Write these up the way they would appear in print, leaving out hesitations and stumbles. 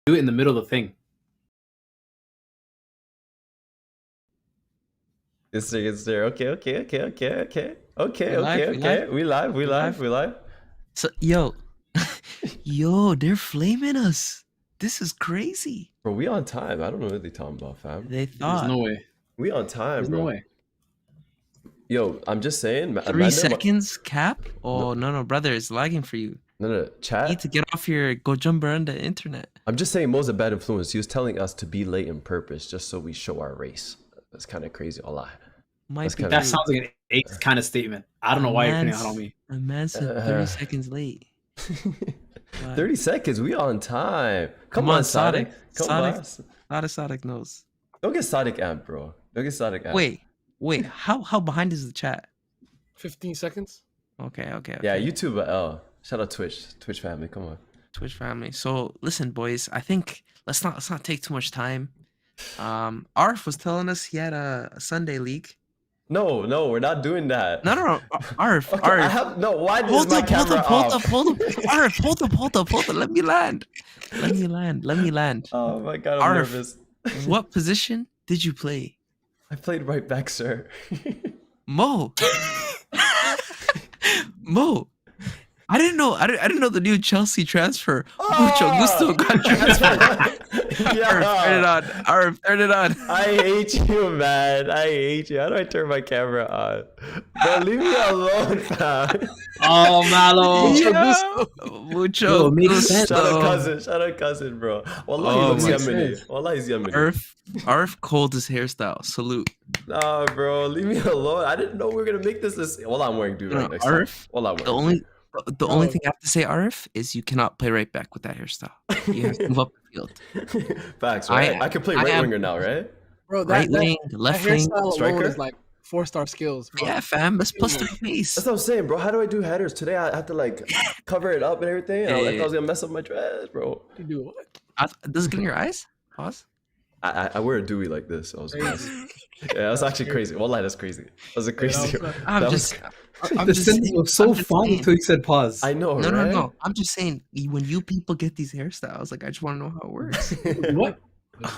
do it in the middle of the thing. It's there. Okay. We live. So, yo, they're flaming us. This is crazy. Bro, we on time. I don't know what they talking about, fam. They thought. There's no way. We on time, There's bro. no way. Yo, I'm just saying. 3 seconds cap? Oh, no, brother, it's lagging for you. No, chat. You need to get off your go jump around the internet. I'm just saying Mo's a bad influence. He was telling us to be late on purpose just so we show our race. That's kind of crazy. Allah. That sounds like an ace kind of statement. I don't know why you're putting it out on me. A man said 30 seconds late. 30 seconds. We on time. Come on, Sadiq. Come on. Sadiq knows. Don't get Sadiq amp, bro. Don't get Sadiq amp. Wait. How behind is the chat? 15 seconds. Okay. Yeah, YouTube. Shout out Twitch family. Come on. Twitch family. So listen, boys. I think let's not take too much time. Arf was telling us he had a Sunday league. No, we're not doing that. No. Arf. Okay, Arf. Why is my camera off? Hold up. Arf, hold up. Let me land. Oh my god, I'm nervous. What position did you play? I played right back, sir. Mo. I didn't know the new Chelsea transfer. Mucho Gusto got transferred. Arf, turn it on. I hate you, man. I hate you. How do I turn my camera on? Bro, leave me alone, fam. Oh, Malo. Mucho Gusto. Shout out cousin, bro. Wallah, he looks Yemeni. Wallah, he's Yemeni. Arf called his hairstyle. Salute. Nah, bro, leave me alone. I didn't know we were gonna make this. Wallah, I'm wearing do-rag next time. Wallah, The only thing I have to say, Arif, is you cannot play right back with that hairstyle. You have to move up the field. Facts, right? I can play right winger now, right? Bro, right wing, left wing, striker is like 4-star skills. Bro. Yeah, fam. That's plus 3 pace. That's what I'm saying, bro. How do I do headers today? I have to like cover it up and everything. I thought I was gonna mess up my dress, bro. You do what? Does it get in your eyes? Pause. I wear a Dewey like this. So I was crazy. Yeah, that's actually crazy. Wallah, that's crazy. That's a crazy. I'm just sentence was so fun until you said pause. I know, no, right? No. I'm just saying, when you people get these hairstyles, like I just want to know how it works. What?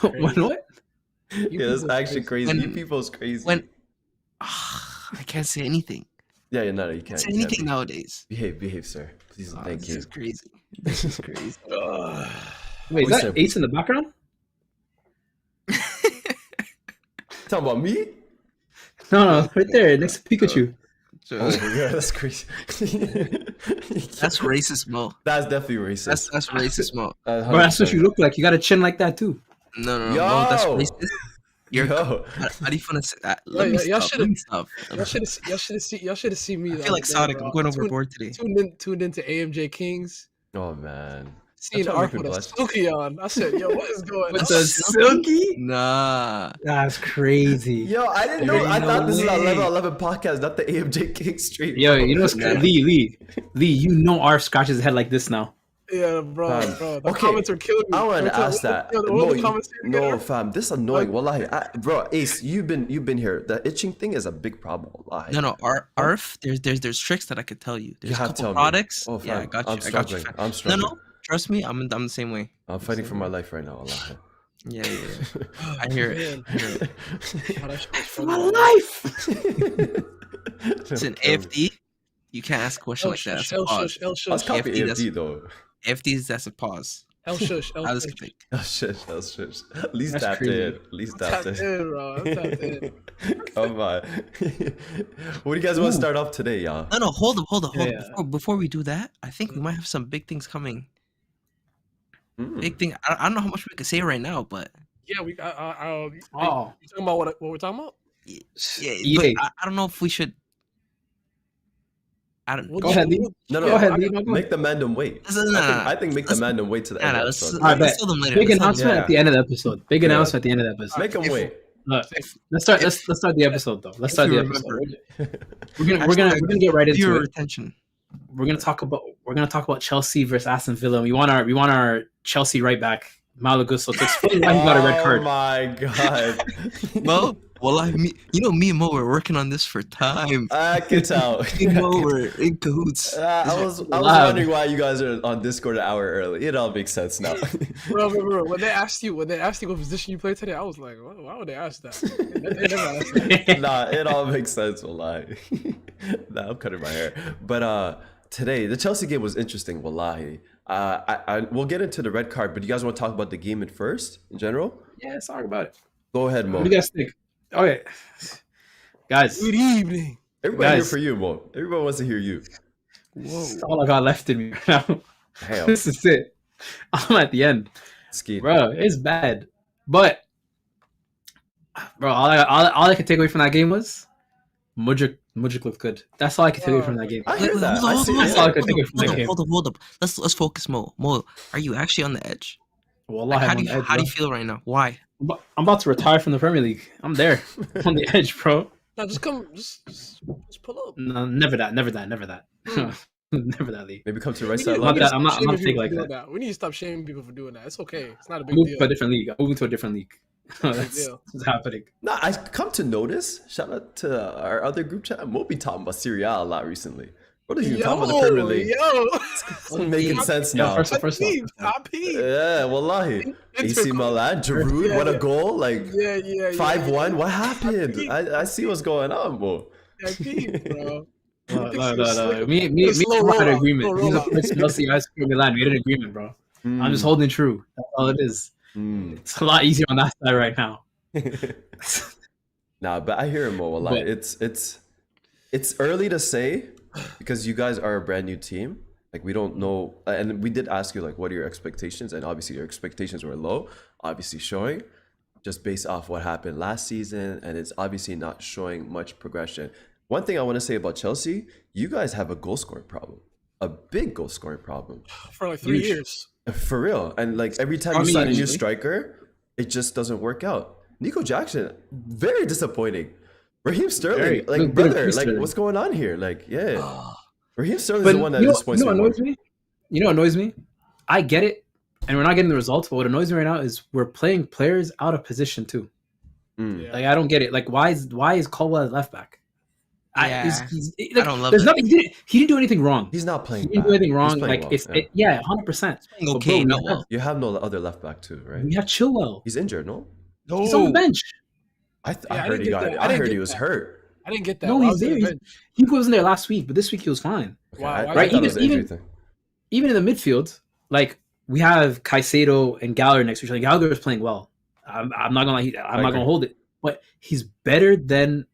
What? Yeah, that's actually crazy. You people's crazy. I can't say anything. Yeah, you can't say anything nowadays. Behave, sir. Please, thank you. This is crazy. Wait, is that Ace in the background? Talking about me? No, right there, next to Pikachu. Oh my god, that's crazy. That's racist, Mo. That's definitely racist. That's racist, Mo. Bro, that's what you look like. You got a chin like that too. No, Mo, that's racist. How do you want to say that? Let me stop. Y'all should have seen me. I feel like Sonic. I'm going overboard today. Tuned into AMJ Kings. Oh man. Seeing Arf with a silky on. I said, yo, what is going on? With the silky? Nah. That's crazy. Yo, I didn't know. I thought this is our 11 podcast, not the AMJ King stream. Yo, you know, Lee, you know Arf scratches his head like this now. Yeah, bro. The comments are killing me. I want to ask that. No, fam, this is annoying. Wallahi, bro, Ace, you've been here. The itching thing is a big problem. Wallahi. No, Arf. There's tricks that I could tell you. There's you have a couple products. Oh, fam, yeah, I got you. I'm struggling. No. Trust me, I'm the same way. I'm fighting for my life right now, Allah. Yeah. I hear it. For my life! It's an AFD. You can't ask a question like that. Let's copy AFD though. AFD, that's a pause. L shush. At least tapped in. Bro. Come on. What do you guys want to start off today, y'all? No, hold up. Yeah. Before we do that, I think we might have some big things coming. Big thing. I don't know how much we can say right now, but yeah, we. You talking about what we're talking about? Yeah. But I don't know if we should. I don't. Go ahead, Lee. No. Go ahead, Lee. Make the mandem wait. I think make the mandem wait to the end of the episode. Let's tell them later. Big announcement at the end of the episode. Make them wait. Let's start the episode though. We're gonna get right into it. Attention. We're gonna talk about Chelsea versus Aston Villa. We want our Chelsea right back, Malo Gusto, to explain why he got a red card. Oh my god. Well, Well, me and Mo were working on this for time. I can tell. Me and Mo were in cahoots. I was wondering why you guys are on Discord an hour early. It all makes sense now. Bro, when they asked you what position you played today, I was like, why would they ask that? They never asked that. Nah, it all makes sense. Wallahi. Nah, I'm cutting my hair. But today the Chelsea game was interesting. Wallahi. We'll get into the red card, but you guys want to talk about the game at first in general? Yeah, let's talk about it. Go ahead, Mo. What do you guys think? Okay, guys. Good evening. Everybody here Guys. for you, Mo. Everybody wants to hear you. That's all I got left in me right now. Damn. This is it. I'm at the end, Ski. bro. It's bad, but bro, all I could take away from that game was Mudryk looked good. That's all I could take away from that game. I hear that. Hold I on, see That's that. all I could take away from that game. hold up. Let's focus, Mo. Mo, are you actually on the edge? Wallahi, Like, I'm on the edge, how do bro. you feel right now? Why? I'm about to retire from the Premier League. I'm there. I'm on the edge, bro. Now just pull up. No, never that. Never that. Never that, Lee. Maybe come to the right We side. need- I'm not we Lobby. need to I'm not- stop I'm not shaming big people like for doing that. We need to stop shaming people for doing that. It's okay. It's not a big I'm moving deal. to a different league. I'm moving to a different league. That's deal. what's happening. Nah, I come to notice. Shout out to our other group chat. Mo be talking about Serie A a lot recently. What are you talking about the Premier League? It's making sense Yeah, now. first off. Top P. Yeah, wallahi. AC Milan, Giroud, what a goal! Like Yeah. 5-1. What happened? I see what's going on, bro. Yeah, P, bro. No. Me and slow Mo had an rollout, agreement. slow He's a rollout. first Chelsea, I screw Milan. We had an agreement, bro. I'm just holding true. That's all it is. Mm. It's a lot easier on that side right now. Nah, but I hear him, Mo. Wallahi. But- It's early to say because you guys are a brand new team. Like we don't know, and we did ask you like, what are your expectations? And obviously your expectations were low. Obviously showing, just based off what happened last season, and it's obviously not showing much progression. One thing I want to say about Chelsea, you guys have a goal scoring problem, a big goal scoring problem. For like 3 Huge. years. For real. And like every time I you mean, sign a new usually. striker, it just doesn't work out. Nico Jackson, very disappointing. Raheem Sterling, Very. like Look, brother, Sterling. like what's going on here? Like, yeah. Raheem Sterling's But the one that you know, disappoints what me more. annoys me? You know what annoys me? I get it, and we're not getting the results. But what annoys me right now is we're playing players out of position too. Mm. Yeah. Like I don't get it. Like why is Colwell at left back? Yeah. Like, don't love there's it. nothing. He didn't do anything wrong. He's not He playing didn't bad. do anything He's wrong. playing Like well, it's yeah. 100%. Okay, bro, not well. You have no other left back too, right? We have Chilwell. He's injured, no? He's on the bench. I Yeah, I heard didn't he get got. that. I I didn't heard get he was that. hurt. I didn't get that. No, Why he's was he there. on the bench? He wasn't there last week, but this week he was fine. Okay, Wow, I why Right, thought it was even- an injury thing. Even in the midfield, like we have Caicedo and Gallagher next to each other. Gallagher is playing well. I'm not gonna lie. I'm not agree. gonna hold it, but he's better than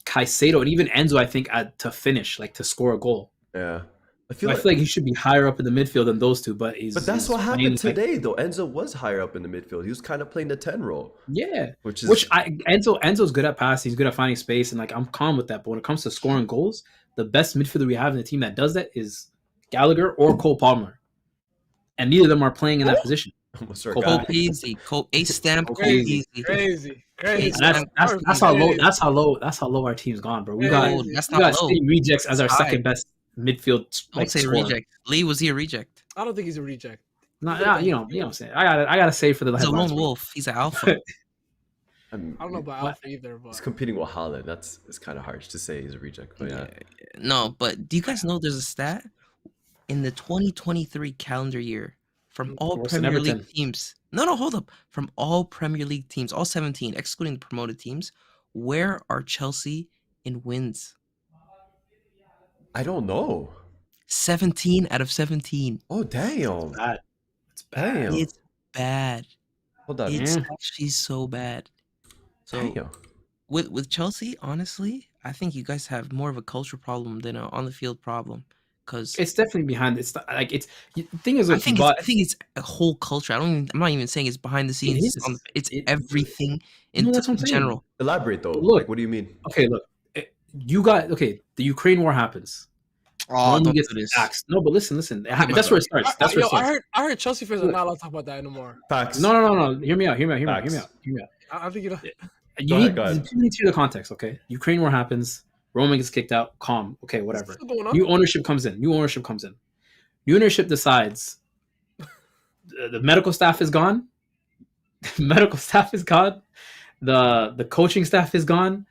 Caicedo and even Enzo. I think to finish, like to score a goal. Yeah. I I feel feel like he should be higher up in the midfield than those two. But But that's he's what happened playing, like- today, though. Enzo was higher up in the midfield. He was kind of playing the 10 role, Yeah, which is Enzo's good at passing. He's good at finding space, and like I'm calm with that. But when it comes to scoring goals, the best midfielder we have in the team that does that is Gallagher or Cole Palmer, and neither of them are playing in that position. almost our Cole guy. Cole Peasy, A stamp, Cole Crazy, Peasy. crazy. And that's how low. That's how low our team's gone, bro. We got Oh, that's we got not low. Steve Rejects as our High. second best midfield. Don't Like, say scorer. reject. Lee, was he a reject? I don't think he's a reject. No, you know what I'm saying. I gotta say for the He's a headlines, lone bro. wolf. He's an alpha. I don't know about What? Alpha either, He's but competing with Haaland. It's kind of harsh to say he's a reject, but yeah. No, but do you guys know there's a stat in the 2023 calendar year from all Worse than Premier Everton. League teams? No, hold up. From all Premier League teams, all 17, excluding the promoted teams, where are Chelsea in wins? I don't know. 17 out of 17. Oh damn! Bad. It's bad. Damn. It's bad. Hold on. It's Yeah. actually so bad. So Damn. with Chelsea, honestly, I think you guys have more of a culture problem than an on the field problem. Because It's definitely behind. It's like it's the thing is. I Like, think but it's a whole culture. I'm not even saying it's behind the scenes. is. It's It- everything in, No, that's what I'm in saying. general. Elaborate though. Look. Like, what do you mean? okay, look, the Ukraine war happens. Oh, Rome don't gets do this. axed. No, but listen. my That's where it starts. That's where it I starts. heard Chelsea fans are not allowed to talk about that anymore. Facts. No. Hear me out. Facts. I think you know. You Go ahead, go ahead. need to hear the context, okay? Ukraine war happens. Roman gets kicked out. Calm. Okay, whatever. What's going on? New ownership comes in. New ownership decides the medical staff is gone. Medical staff is gone. The coaching staff is gone.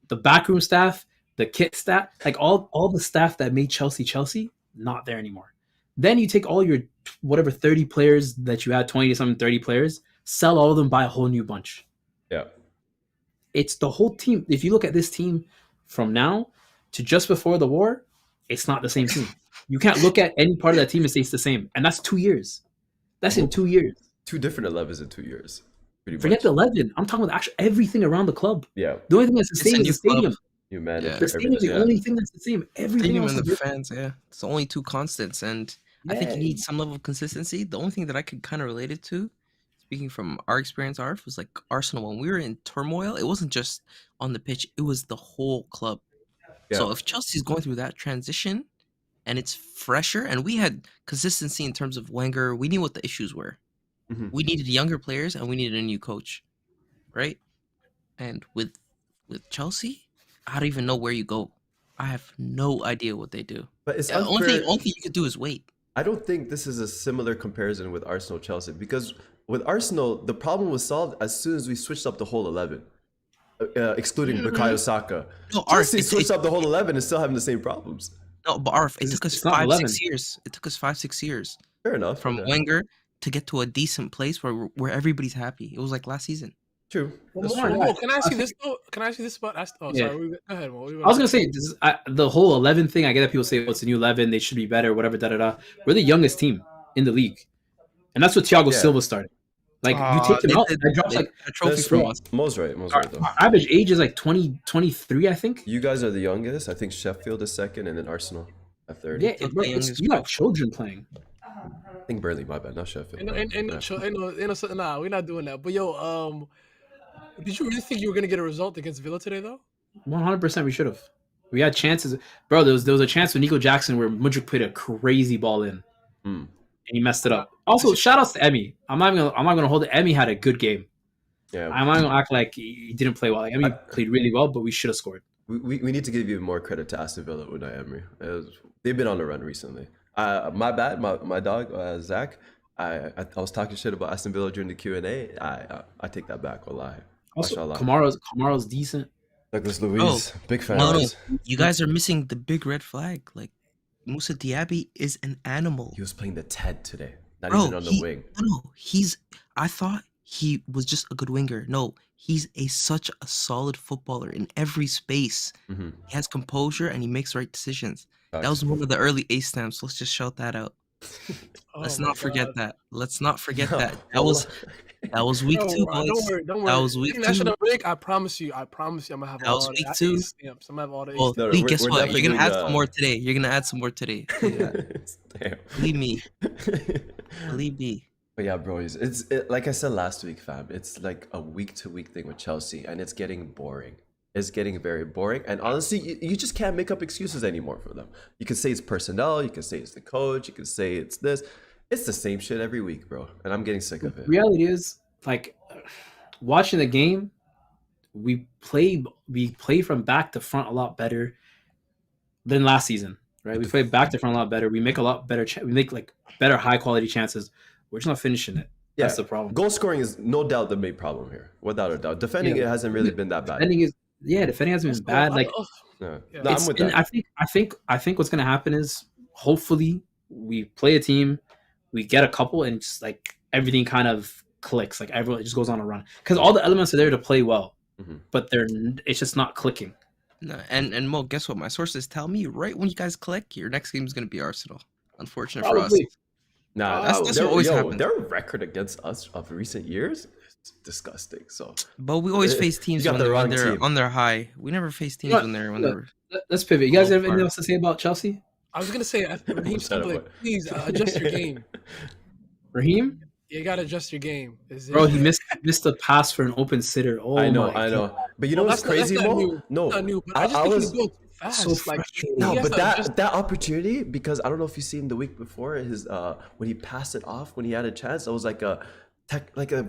The backroom staff, the kit staff, like all the staff that made Chelsea, not there anymore. Then you take all your whatever 30 players that you had, 20 to something, 30 players, sell all of them, buy a whole new bunch. Yeah. It's the whole team. If you look at this team from now to just before the war, it's not the same team. You can't look at any part of that team and say it's the same. And that's 2 years. That's in 2 years. 2 different 11s in 2 years. Pretty Forget much. the 11. I'm talking about actually everything around the club. Yeah. The only thing that's the It's same a is the new club. stadium. You manage Yeah. The stadium is the only thing that's the same. Everything Stadium else and is the different. fans, yeah. It's the only two constants, and I think you Yeah. need some level of consistency. The only thing that I could kind of relate it to, speaking from our experience, Arf, was like Arsenal. When we were in turmoil, it wasn't just on the pitch; it was the whole club. So Yeah. if Chelsea's going through that transition, and it's fresher, and we had consistency in terms of Wenger, we knew what the issues were. Mhm. We needed younger players, and we needed a new coach, right? And with Chelsea, I don't even know where you go. I have no idea what they do. But it's Yeah, unfair. only thing you could do is wait. I don't think this is a similar comparison with Arsenal Chelsea because with Arsenal, the problem was solved as soon as we switched up the whole 11, excluding Bukayo Saka. No, Arf, Chelsea switched up the whole 11 and still having the same problems. no, but Arf, it It's- took us it's not 5, 6 11. years. It took us 5, 6 years Fair enough. from yeah. Wenger to get to a decent place where everybody's happy. It was like last season. True. Well, That's Mo, true. Mo, can I ask you this though? Can I ask you this about? Oh, Yeah. sorry. Go ahead, Mo. I was gonna say the whole 11 thing. I get that people say, "Oh, it's a new 11. They should be better." Whatever. Da da da. We're the youngest team in the league, and that's what Thiago Yeah. Silva started. Like you take him They out, did- that drops they like got a trophy That's from true. us. Mo's right. Mo's our, right though. our average age is like 20, 23, I think. You guys are the youngest. I think Sheffield is second, and then Arsenal at third. Yeah, Took bro, the youngest you got group. children playing. I think Burnley. My bad. Not Sheffield. Nah, we're not doing that. But yo, did you really think you were gonna get a result against Villa today, though? 100%, we should have. We had chances, bro. There was a chance with Nico Jackson where Mudryk played a crazy ball in, Hmm. and he messed it up. Also, shout outs to Emmy. I'm not gonna hold it. Emmy had a good game. Yeah. I'm not gonna act like he didn't play well. Like, Emmy played really well, but we should have scored. We need to give you more credit to Aston Villa with Emery. They've been on a run recently. My bad. My dog Zach. I was talking shit about Aston Villa during the Q&A. I take that back. Wallahi. Also, Mashallah. Kamara's decent. Douglas Luiz, big fan. No, you guys are missing the big red flag. Like Musa Diaby is an animal. He was playing the Ted today, not Bro, even on the wing. No, I thought he was just a good winger. No, he's such a solid footballer in every space. Mhm. He has composure and he makes the right decisions. That Facts. was one of the early ace stamps. Let's just shout that out. Let's Oh my not forget God. that. Let's not forget that. That was week Don't 2, worry, boys. don't worry. That was week 2. National break. I promise you, I'm gonna have That was all week the 2. ace stamps. I'm gonna have all the ace Well, No, Lee, we're- guess we're what? You're gonna definitely add doing, some more today. You're gonna add some more today. Damn. Believe me. Believe me. But yeah, bro, like I said last week, fam. It's like a week-to-week thing with Chelsea, and it's getting boring. It's getting very boring, and honestly, you just can't make up excuses anymore for them. You can say it's personnel, you can say it's the coach, you can say it's this. It's the same shit every week, bro, and I'm getting sick of it. Reality is, like, watching the game, we play from back to front a lot better than last season, right? We play back to front a lot better. We make a lot better. We make like better high quality chances. We're just not finishing it. Yeah, That's the problem. Goal scoring is no doubt the main problem here, without a doubt. Defending Yeah. it hasn't really been that bad. Defending hasn't been bad. Like, Yeah. Yeah. No, I'm it's, with and that. I think what's gonna happen is hopefully we play a team, we get a couple, and just like everything kind of clicks. Like everyone just goes on a run because all the elements are there to play well, Mhm. but it's just not clicking. No, and Mo, guess what? My sources tell me right when you guys click, your next game is gonna be Arsenal. Unfortunate for us. Probably. Nah, That's what always happens. Their record against us of recent years is disgusting. So But we always Eh, face you teams got when the they're wrong on their team. on their high. We never face teams Look, when they're look. Let's pivot. You guys Oh, have anything fire. else to say about Chelsea? I was gonna say, Raheem Shut up, Sterling, what? please adjust your game. Raheem? You gotta adjust your game. Bro, he missed a pass for an open sitter. Oh I know, my I know. God. But you know Well, what's that's crazy, not Mo? new. No, Not new, but I just think he's going too fast. so Like, frustrating. he No, has but to adjust- that opportunity, because I don't know if you seen the week before his when he passed it off when he had a chance, it was like a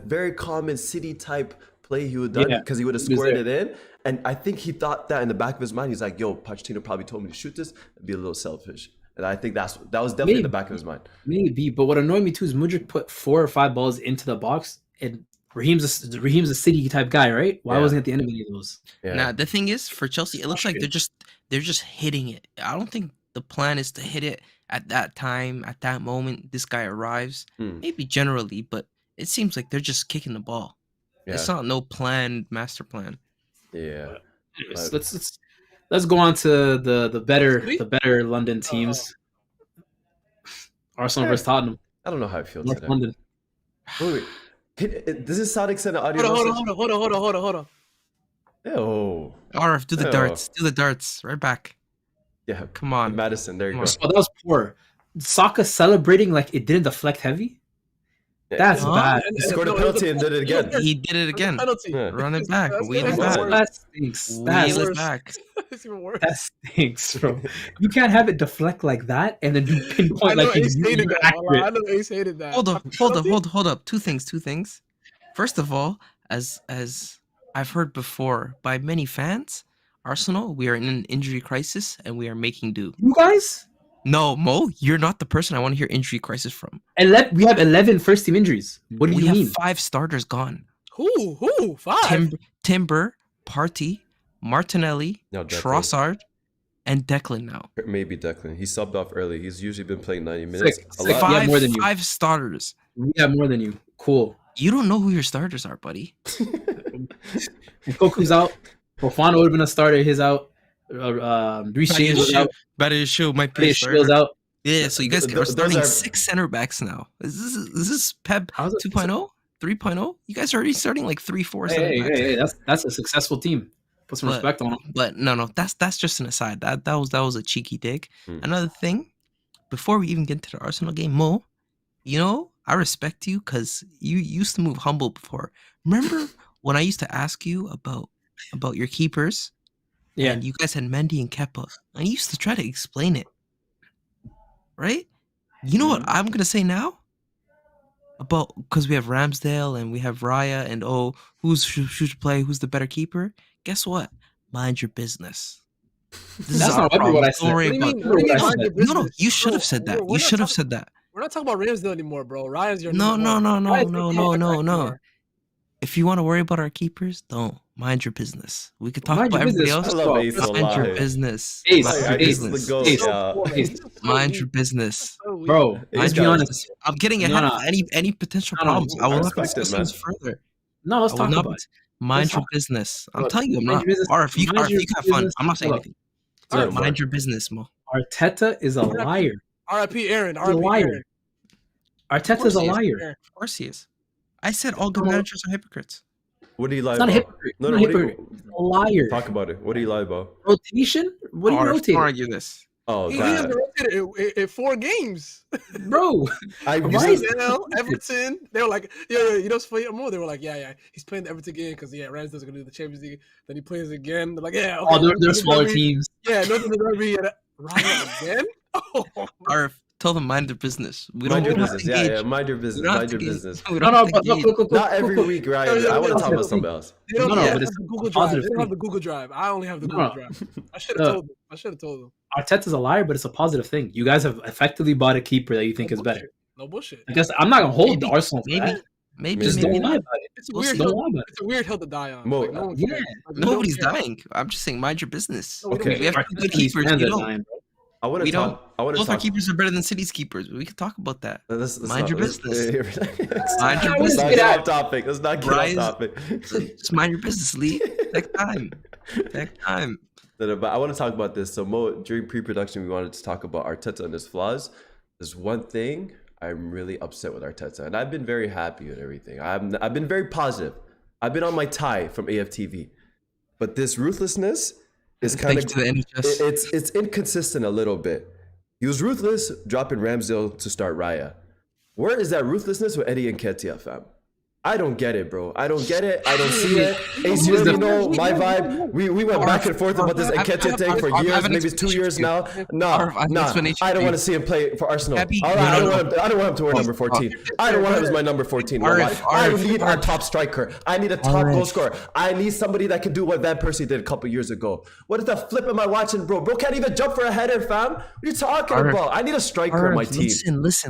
very common City type play he would have done Yeah, because he would have he was squared there. it in. And I think he thought that in the back of his mind, he's like, "Yo, Pochettino probably told me to shoot this. It'd be a little selfish." And I think that was definitely in the back of his mind. Maybe, but what annoyed me too is Mudryk put 4 or 5 balls into the box, and Raheem's a City type guy, right? Why Yeah. wasn't he at the end of any of those? Yeah. Now the thing is, for Chelsea, it looks like they're just hitting it. I don't think the plan is to hit it at that time, at that moment. This guy arrives, maybe generally, but it seems like they're just kicking the ball. Yeah. It's not no planned master plan. Yeah. Anyways, let's go on to the better London teams. Arsenal versus Tottenham. I don't know how I feel North today. London. Wait. Does this Sonic send an audio Hold message? on. Ew. RF, do the Ew. darts. Do the darts. Right back. Yeah. Come on. Madison, there you Come go. on. Oh, that was poor. Saka celebrating like it didn't deflect heavy. That's Huh? bad. He scored a penalty and did it again. He did it again. Penalty. Yeah. Run it back. That's Wheel even it worse. back. That stinks. Wheel That's, it back. It's even worse. that stinks, bro. You can't have it deflect like that and then you I pinpoint know like Ace it's hated that. accurate. I know Ace hated that. Hold up. Two things. First of all, as I've heard before by many fans, Arsenal, we are in an injury crisis and we are making do. You guys? No, Mo, you're not the person I want to hear injury crisis from. We have 11 first team injuries. What do We you have mean? 5 starters gone. Who? 5? Timber, Partey, Martinelli, No, Declan. Trossard, and Declan now. Maybe Declan. He subbed off early. He's usually been playing 90 minutes. Sick. A Sick. lot. We have more than you. 5 starters. We have more than you. Cool. You don't know who your starters are, buddy. Koku's out. Fofana would have been a starter. He's out. Reece James was out. Better show might be a Shield's starter. out. Yeah, so you guys are Those starting are- 6 center backs now. Is this Pep How's it- 2.0? 3.0? You guys are already starting like 3-4 center Hey, backs. hey, hey, that's a successful team. Put some But- respect on them. But no, that's just an aside. That was a cheeky dig. Hmm. Another thing, before we even get into the Arsenal game, Mo, I respect you because you used to move humble before. Remember when I used to ask you about your keepers? Yeah. And you guys had Mendy and Kepa. I used to try to explain it. Right? You know what I'm gonna say now? Because we have Ramsdale and we have Raya and who's should play, who's the better keeper? Guess what? Mind your business. This That's is our not ever what problem. I said. Don't worry What do you about mean? it. What do you mean Mind I your said? No, business? you should have Bro, said that. we're You not should have talking- said that. We're not talking about Ramsdale anymore, bro. Ryan's your No. number one. Ryan's your No. If you want to worry about our keepers, don't. Mind your business. We could talk Mind about your everybody business. else. I love Ace a Mind your lot. business. Ace, Mind I your just business. go, Ace. yeah. Ace. Mind your business. Bro, Ace let's be got- honest. I'm getting No, ahead no. of any potential No, no, problems. I I will not respect it, discuss man. this further. No, let's I will talk not about it. mind Let's your talk- business. I'm Look, telling you, I'm mind not. your business. Or if you Mind your have fun, business. I'm not saying Look. anything. Look, Mind your business, Mo. Arteta is a liar. R.I.P. Aaron. He's a R.I.P. liar. Aaron. Arteta's a he is. liar. Of course he is. I said all good No. managers are hypocrites. What do you lie It's not a about? hypocrite. No, It's no, not a what do hypocrite. you He's a liar. talk about it? What do you lie about? Rotation? What are you Don't rotating? argue this. Oh, He that. hasn't rotated in 4 games. Bro, I Why usually- is Ramsdale, Everton. They were like, yeah. You know what's funny? More, they were like, yeah. He's playing the Everton game because Ramsdale's gonna do the Champions League. Then he plays again. They're like, yeah. Okay, oh, they're no smaller derby. teams. Yeah, no derby. Ryan again. Oh, Or tell them mind their business. We Mind don't your have business. to Yeah, engage. yeah. Mind your We business. don't have Mind to your engage. business. We No, don't no, have to but look, engage. Not every week, Ryan. Yeah, I want to yeah, talk yeah. about something else. They don't No, no, have but the it's Google a Drive. positive They don't have thing. the Google Drive. I only have the No. Google Drive. I should have told them. I should have told them. Arteta's a liar, but it's a positive thing. You guys have effectively bought a keeper that you think is better. No bullshit. I guess I'm not gonna hold Maybe, the Arsenal for Maybe, that. maybe, Just maybe don't lie not. about it. It's a We'll weird see. Don't hill. lie about it. It's a weird hill to die on. Mo, Like, no one yeah. cares. Like, no Nobody's one cares. dying. I'm just saying, mind your business. No, we don't Okay. We have care. two good Arteta's keepers. fans You are don't. dying, bro. I want We to don't. talk. I want to Both our talk. keepers are better than City's keepers. We could talk about that. Let's Mind not- your let's- business. Let's Mind your not business. get off topic. Let's not get Rise- off topic. Just mind your business, Lee. Next time. Next time. No, but I want to talk about this. So Mo, during pre-production, we wanted to talk about Arteta and his flaws. There's one thing I'm really upset with Arteta, and I've been very happy with everything. I've been very positive. I've been on my tie from AFTV, but this ruthlessness is kind Thanks of to the NHS. it's inconsistent a little bit. He was ruthless dropping Ramsdale to start Raya. Where is that ruthlessness with Eddie and Ketia, fam? I don't get it, bro. I don't get it. I don't see it. Ace, you already know my vibe. We went back and forth about this Nketiah thing for years, maybe it's 2 years now. Nah, I don't want to see him play for Arsenal. I don't want him to wear number 14. I don't want him as my number 14. I need our top striker. I need a top goal scorer. I need somebody that can do what Van Persie did a couple years ago. What the flip am I watching, bro? Bro can't even jump for a header, fam. What are you talking about? I need a striker on my team.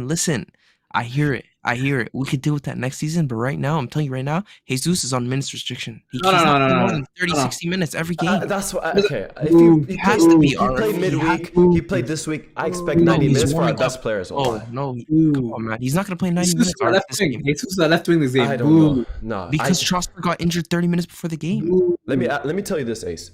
Listen. I hear it. I hear it. We could deal with that next season, but right now, I'm telling you right now, Jesus is on minutes restriction. No, He's not playing more no, than 30, no, no. 60 minutes every game. That's what. Does it- Okay, if you He has to be, he played RF. He has midweek, to. he played this week. I expect No, 90 he's minutes for our warming best up. players. Oh, no. Come Boo. on, man. He's not going to play 90 Jesus minutes is our left this wing. game. Jesus is our left wing this game. I don't know. Boo. No, Because Strasburg got injured 30 minutes before the game. Boo. let me tell you this, Ace.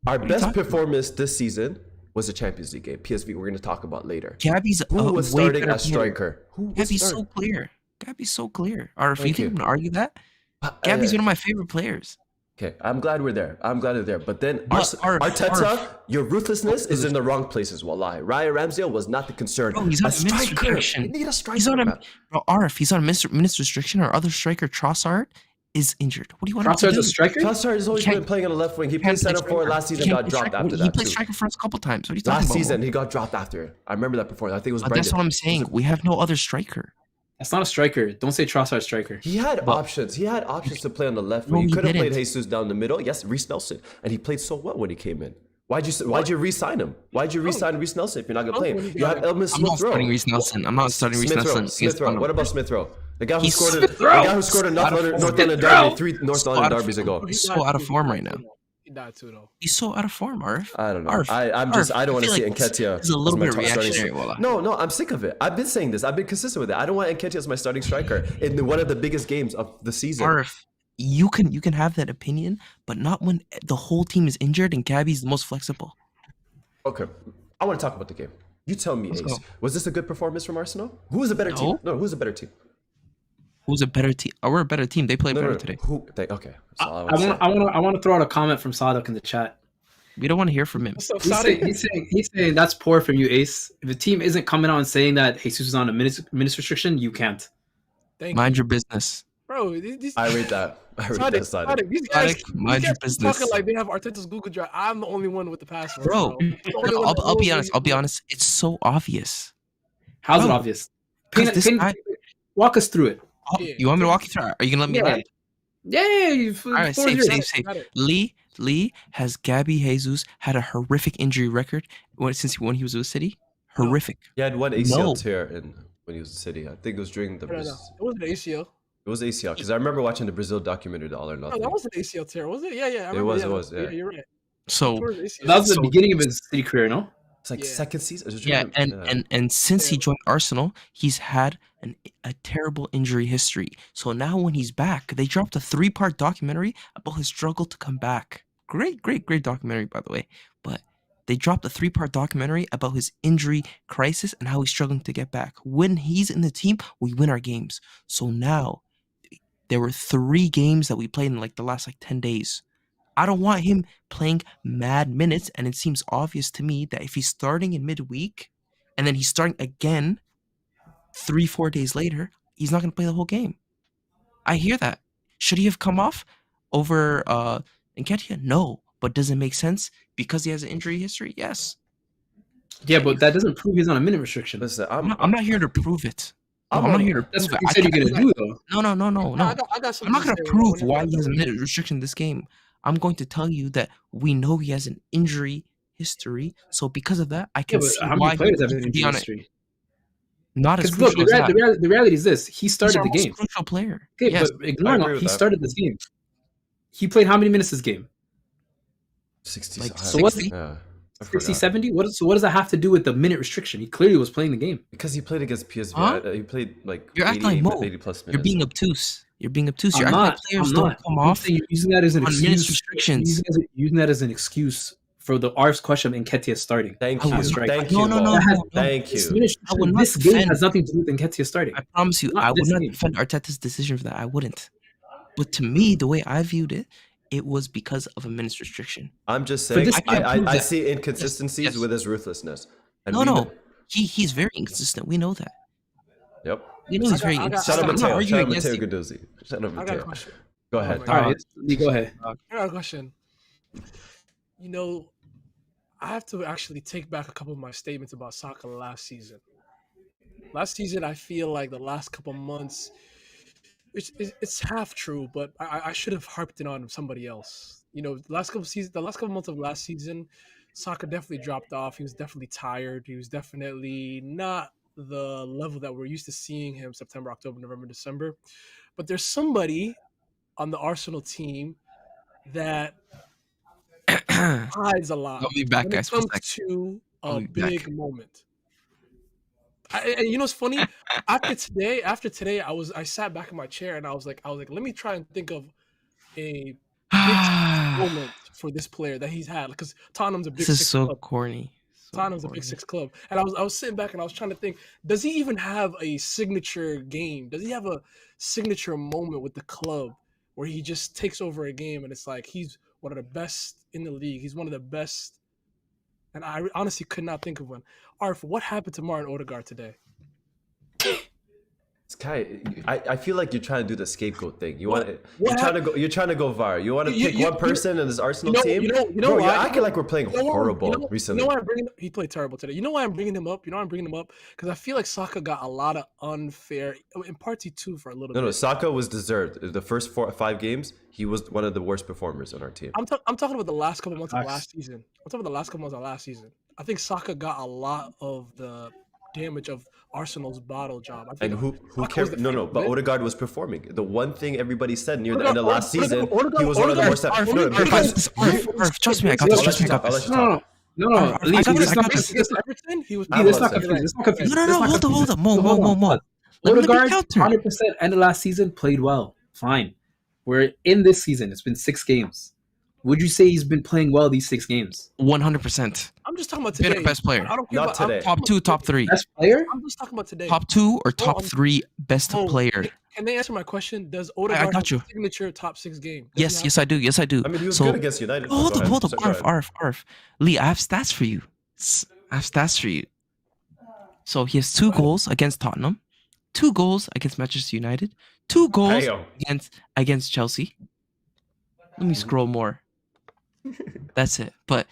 Our you best talking about? performance this season was the Champions League game. PSV. We're going to talk about later. Gabby's Who was way starting better as player. striker? Who was Gabby's so starting? clear. Gabby's so clear. Or if you Thank think you. I'm going to argue that, Uh, Gabby's uh, one of my favorite players. Okay, I'm glad we're there. I'm glad we're there. But then But Arteta, your ruthlessness is in the wrong places. Wallahi, Raya Ramsdale was not the concern. Bro, he's on a minutes striker. restriction. You need a striker. He's on a man. RF. He's on minutes restriction. Our other striker, Trossard, is injured. What do you want him to Trossard's do? a striker? Trossard has always He can't- been playing on the left wing. He He played can't play center forward striker. last season. He Got can't play dropped striker. after He that played too. striker for us a couple times. What are you talking Last about? season he got dropped after. I remember that performance. I think it was But Brendan. that's what I'm saying. We have no other striker. That's not a striker. Don't say Trossard striker. He had options. He had options to play on the left No, wing. He he could have played didn't. Jesus down the middle. Yes, Reece Nelson, and he played so well when he came in. Why'd you re-sign him? Why'd you re-sign Reece Nelson if you're not gonna play him? You have Elman I'm not Smith Rowe. starting Reece Nelson. I'm not starting Reece Smith Rowe. Nelson. Smith Rowe. What about Smith Rowe? The guy who He's scored Smith the Rowe. guy who scored a North Out of London, form. North London Smith Rowe. derby, 3 North So London out of derbies form. ago. He's so out of form right now. He died too, though. He's so out of form, Arf. I don't know. Arf, I don't want I to feel see like this Nketiah is a little as my bit top starting reactionary. striker. Wallah. No, I'm sick of it. I've been saying this. I've been consistent with it. I don't want Nketiah as my starting striker in one of the biggest games of the season. Arf, you can have that opinion, but not when the whole team is injured and Gabby's the most flexible. Okay, I want to talk about the game. You tell me, Let's Ace. go. Was this a good performance from Arsenal? Who was a better team? No, who's a better team? Who's a better team? Oh, we're a better team. They played better today. Okay. That's all I want to throw out a comment from Sadak in the chat. We don't want to hear from him. What's up, He's Saudi? saying that's poor from you, Ace. If a team isn't coming out and saying that Jesus is on a minutes restriction, you can't. Thank Mind you. your business. Bro, these I rate that. I rate Sadik, that side. Sadik, these guys, Sadik, mind these your guys keep business. talking like they have Arteta's Google Drive. I'm the only one with the password, Bro, I'm the only one that I'll be knows honest. what I'll be he's honest. It's so obvious. How's it Bro, obvious? 'Cause this guy- Walk us through it. Yeah. You want me to walk you through? Are you gonna let me Yeah. land? Yeah, All right, safe. Got it. Lee has Gabby Jesus had a horrific injury record since when he was with City. Horrific. He had one ACL No. tear when he was in City. I think it was during the No, Brazil. it wasn't an ACL. It was ACL because I remember watching the Brazil documentary, The All or No, Nothing. that was an ACL tear, was it? Yeah, yeah. I It remember, was, yeah. You're right. So Towards the ACL. That was the So- beginning of his City career, no? It's like Yeah. second season. It was yeah, during and since he Yeah. joined Arsenal, he's had a terrible injury history. So now when he's back, they dropped a 3-part documentary about his struggle to come back. Great documentary, by the way. But they dropped a 3-part documentary about his injury crisis and how he's struggling to get back. When he's in the team, we win our games. So now there were 3 games that we played in like the last 10 days. I don't want him playing mad minutes, and it seems obvious to me that if he's starting in midweek and then he's starting again 3-4 days later, he's not going to play the whole game. I hear that. Should he have come off over Nketiah? No. But does it make sense because he has an injury history? Yes. Yeah, but that doesn't prove he's on a minute restriction. Listen, I'm not here to prove it. No, I'm I'm not on- here to That's prove what it. you said you're gonna do, though. No. I got I'm not going to say prove when why it he has a comes minute restriction this game. I'm going to tell you that we know he has an injury history. So because of that, I Yeah, can but see how why many players have he an could be injury on it. history? Not as Because look, crucial as that. the reality is this: he He's started our the most game. crucial player. Okay, Yes. but ignoring agree all, with he that. started this game. He played how many minutes this game? 60. Like So what's- 60? Yeah, I 60, forgot. 70? What does that have to do with the minute restriction? He clearly was playing the game. Because he played against PSV. Huh? He played like You're acting like 80, Mo. 80 plus minutes. You're being obtuse. You're I'm acting like not. players I'm don't not. come I'm off saying you're using that as an on minutes excuse. restrictions. Using that as an excuse for the Arf's question of Nketiah starting. Thank I you. would not- Thank no, you. no, Mo. no, That has- no. Thank This, you. minute I would not this game defend- has nothing to do with Nketiah starting. I promise you, Not I would this not game. defend Arteta's decision for that. I wouldn't. But to me, the way I viewed it, it was because of a minutes restriction. I'm just For saying, this- I see inconsistencies Yes. with his ruthlessness. And No, we've no. been- He's very inconsistent. We know that. Yep. We know he's very I got- inconsistent. Shout out I'm not Mateo. Shout arguing out against Mateo him. Guduzzi. Shout out I got a Mateo. question. Go ahead. Oh my All right, Lee, go ahead. I got a question. You know, I have to actually take back a couple of my statements about soccer last season. Last season, I feel like the last couple of months, it's half true, but I should have harped it on somebody else. You know, the last couple months of last season, soccer definitely dropped off. He was definitely tired. He was definitely not the level that we're used to seeing him September, October, November, December. But there's somebody on the Arsenal team that I'll hides a lot be back, when it guys, for a comes sec. to I'll a be back. big moment. And you know what's funny? After today, I sat back in my chair and I was like, let me try and think of a big moment for this player that he's had, because Tottenham's a big This is six so club. corny. So Tottenham's a corny. big six club, and I was sitting back and I was trying to think: does he even have a signature game? Does he have a signature moment with the club where he just takes over a game and it's like he's one of the best in the league? He's one of the best, and I honestly could not think of one. Arf, what happened to Martin Odegaard today? Sky, I feel like you're trying to do the scapegoat thing. What You're trying to go viral. You want to pick one person in this Arsenal team. You know Bro, why? you're acting like we're playing horrible recently. You know why he played terrible today. You know why I'm bringing him up? Because I feel like Saka got a lot of unfair, in party two for a little bit. No, Saka was deserved. The first 4 or 5 games, he was one of the worst performers on our team. I'm talking about the last couple months of last season. I think Saka got a lot of the damage of Arsenal's bottle job. I think And who cares? No, but Odegaard was performing. The one thing everybody said near the end of last season, he was one of the worst. Trust me, I got this. No. Let's not confuse. No, hold up. Mo. Odegaard, 100% end of last season, played well. Fine. We're in this season. It's been 6 games. Would you say he's been playing well these 6 games? 100%. I'm just talking about today. Best player. I don't care Not today. Top 2, top 3. Best player? I'm just talking about today. Top 2 or top 3 best player. Can they answer my question? Does Odegaard got you. have a signature top 6 game? Yes, I do. I mean, he was good against United. Hold up. Arf. Lee, I have stats for you. So he has 2 goals against Tottenham, 2 goals against Manchester United, 2 goals against Chelsea. Let me scroll more. That's it. But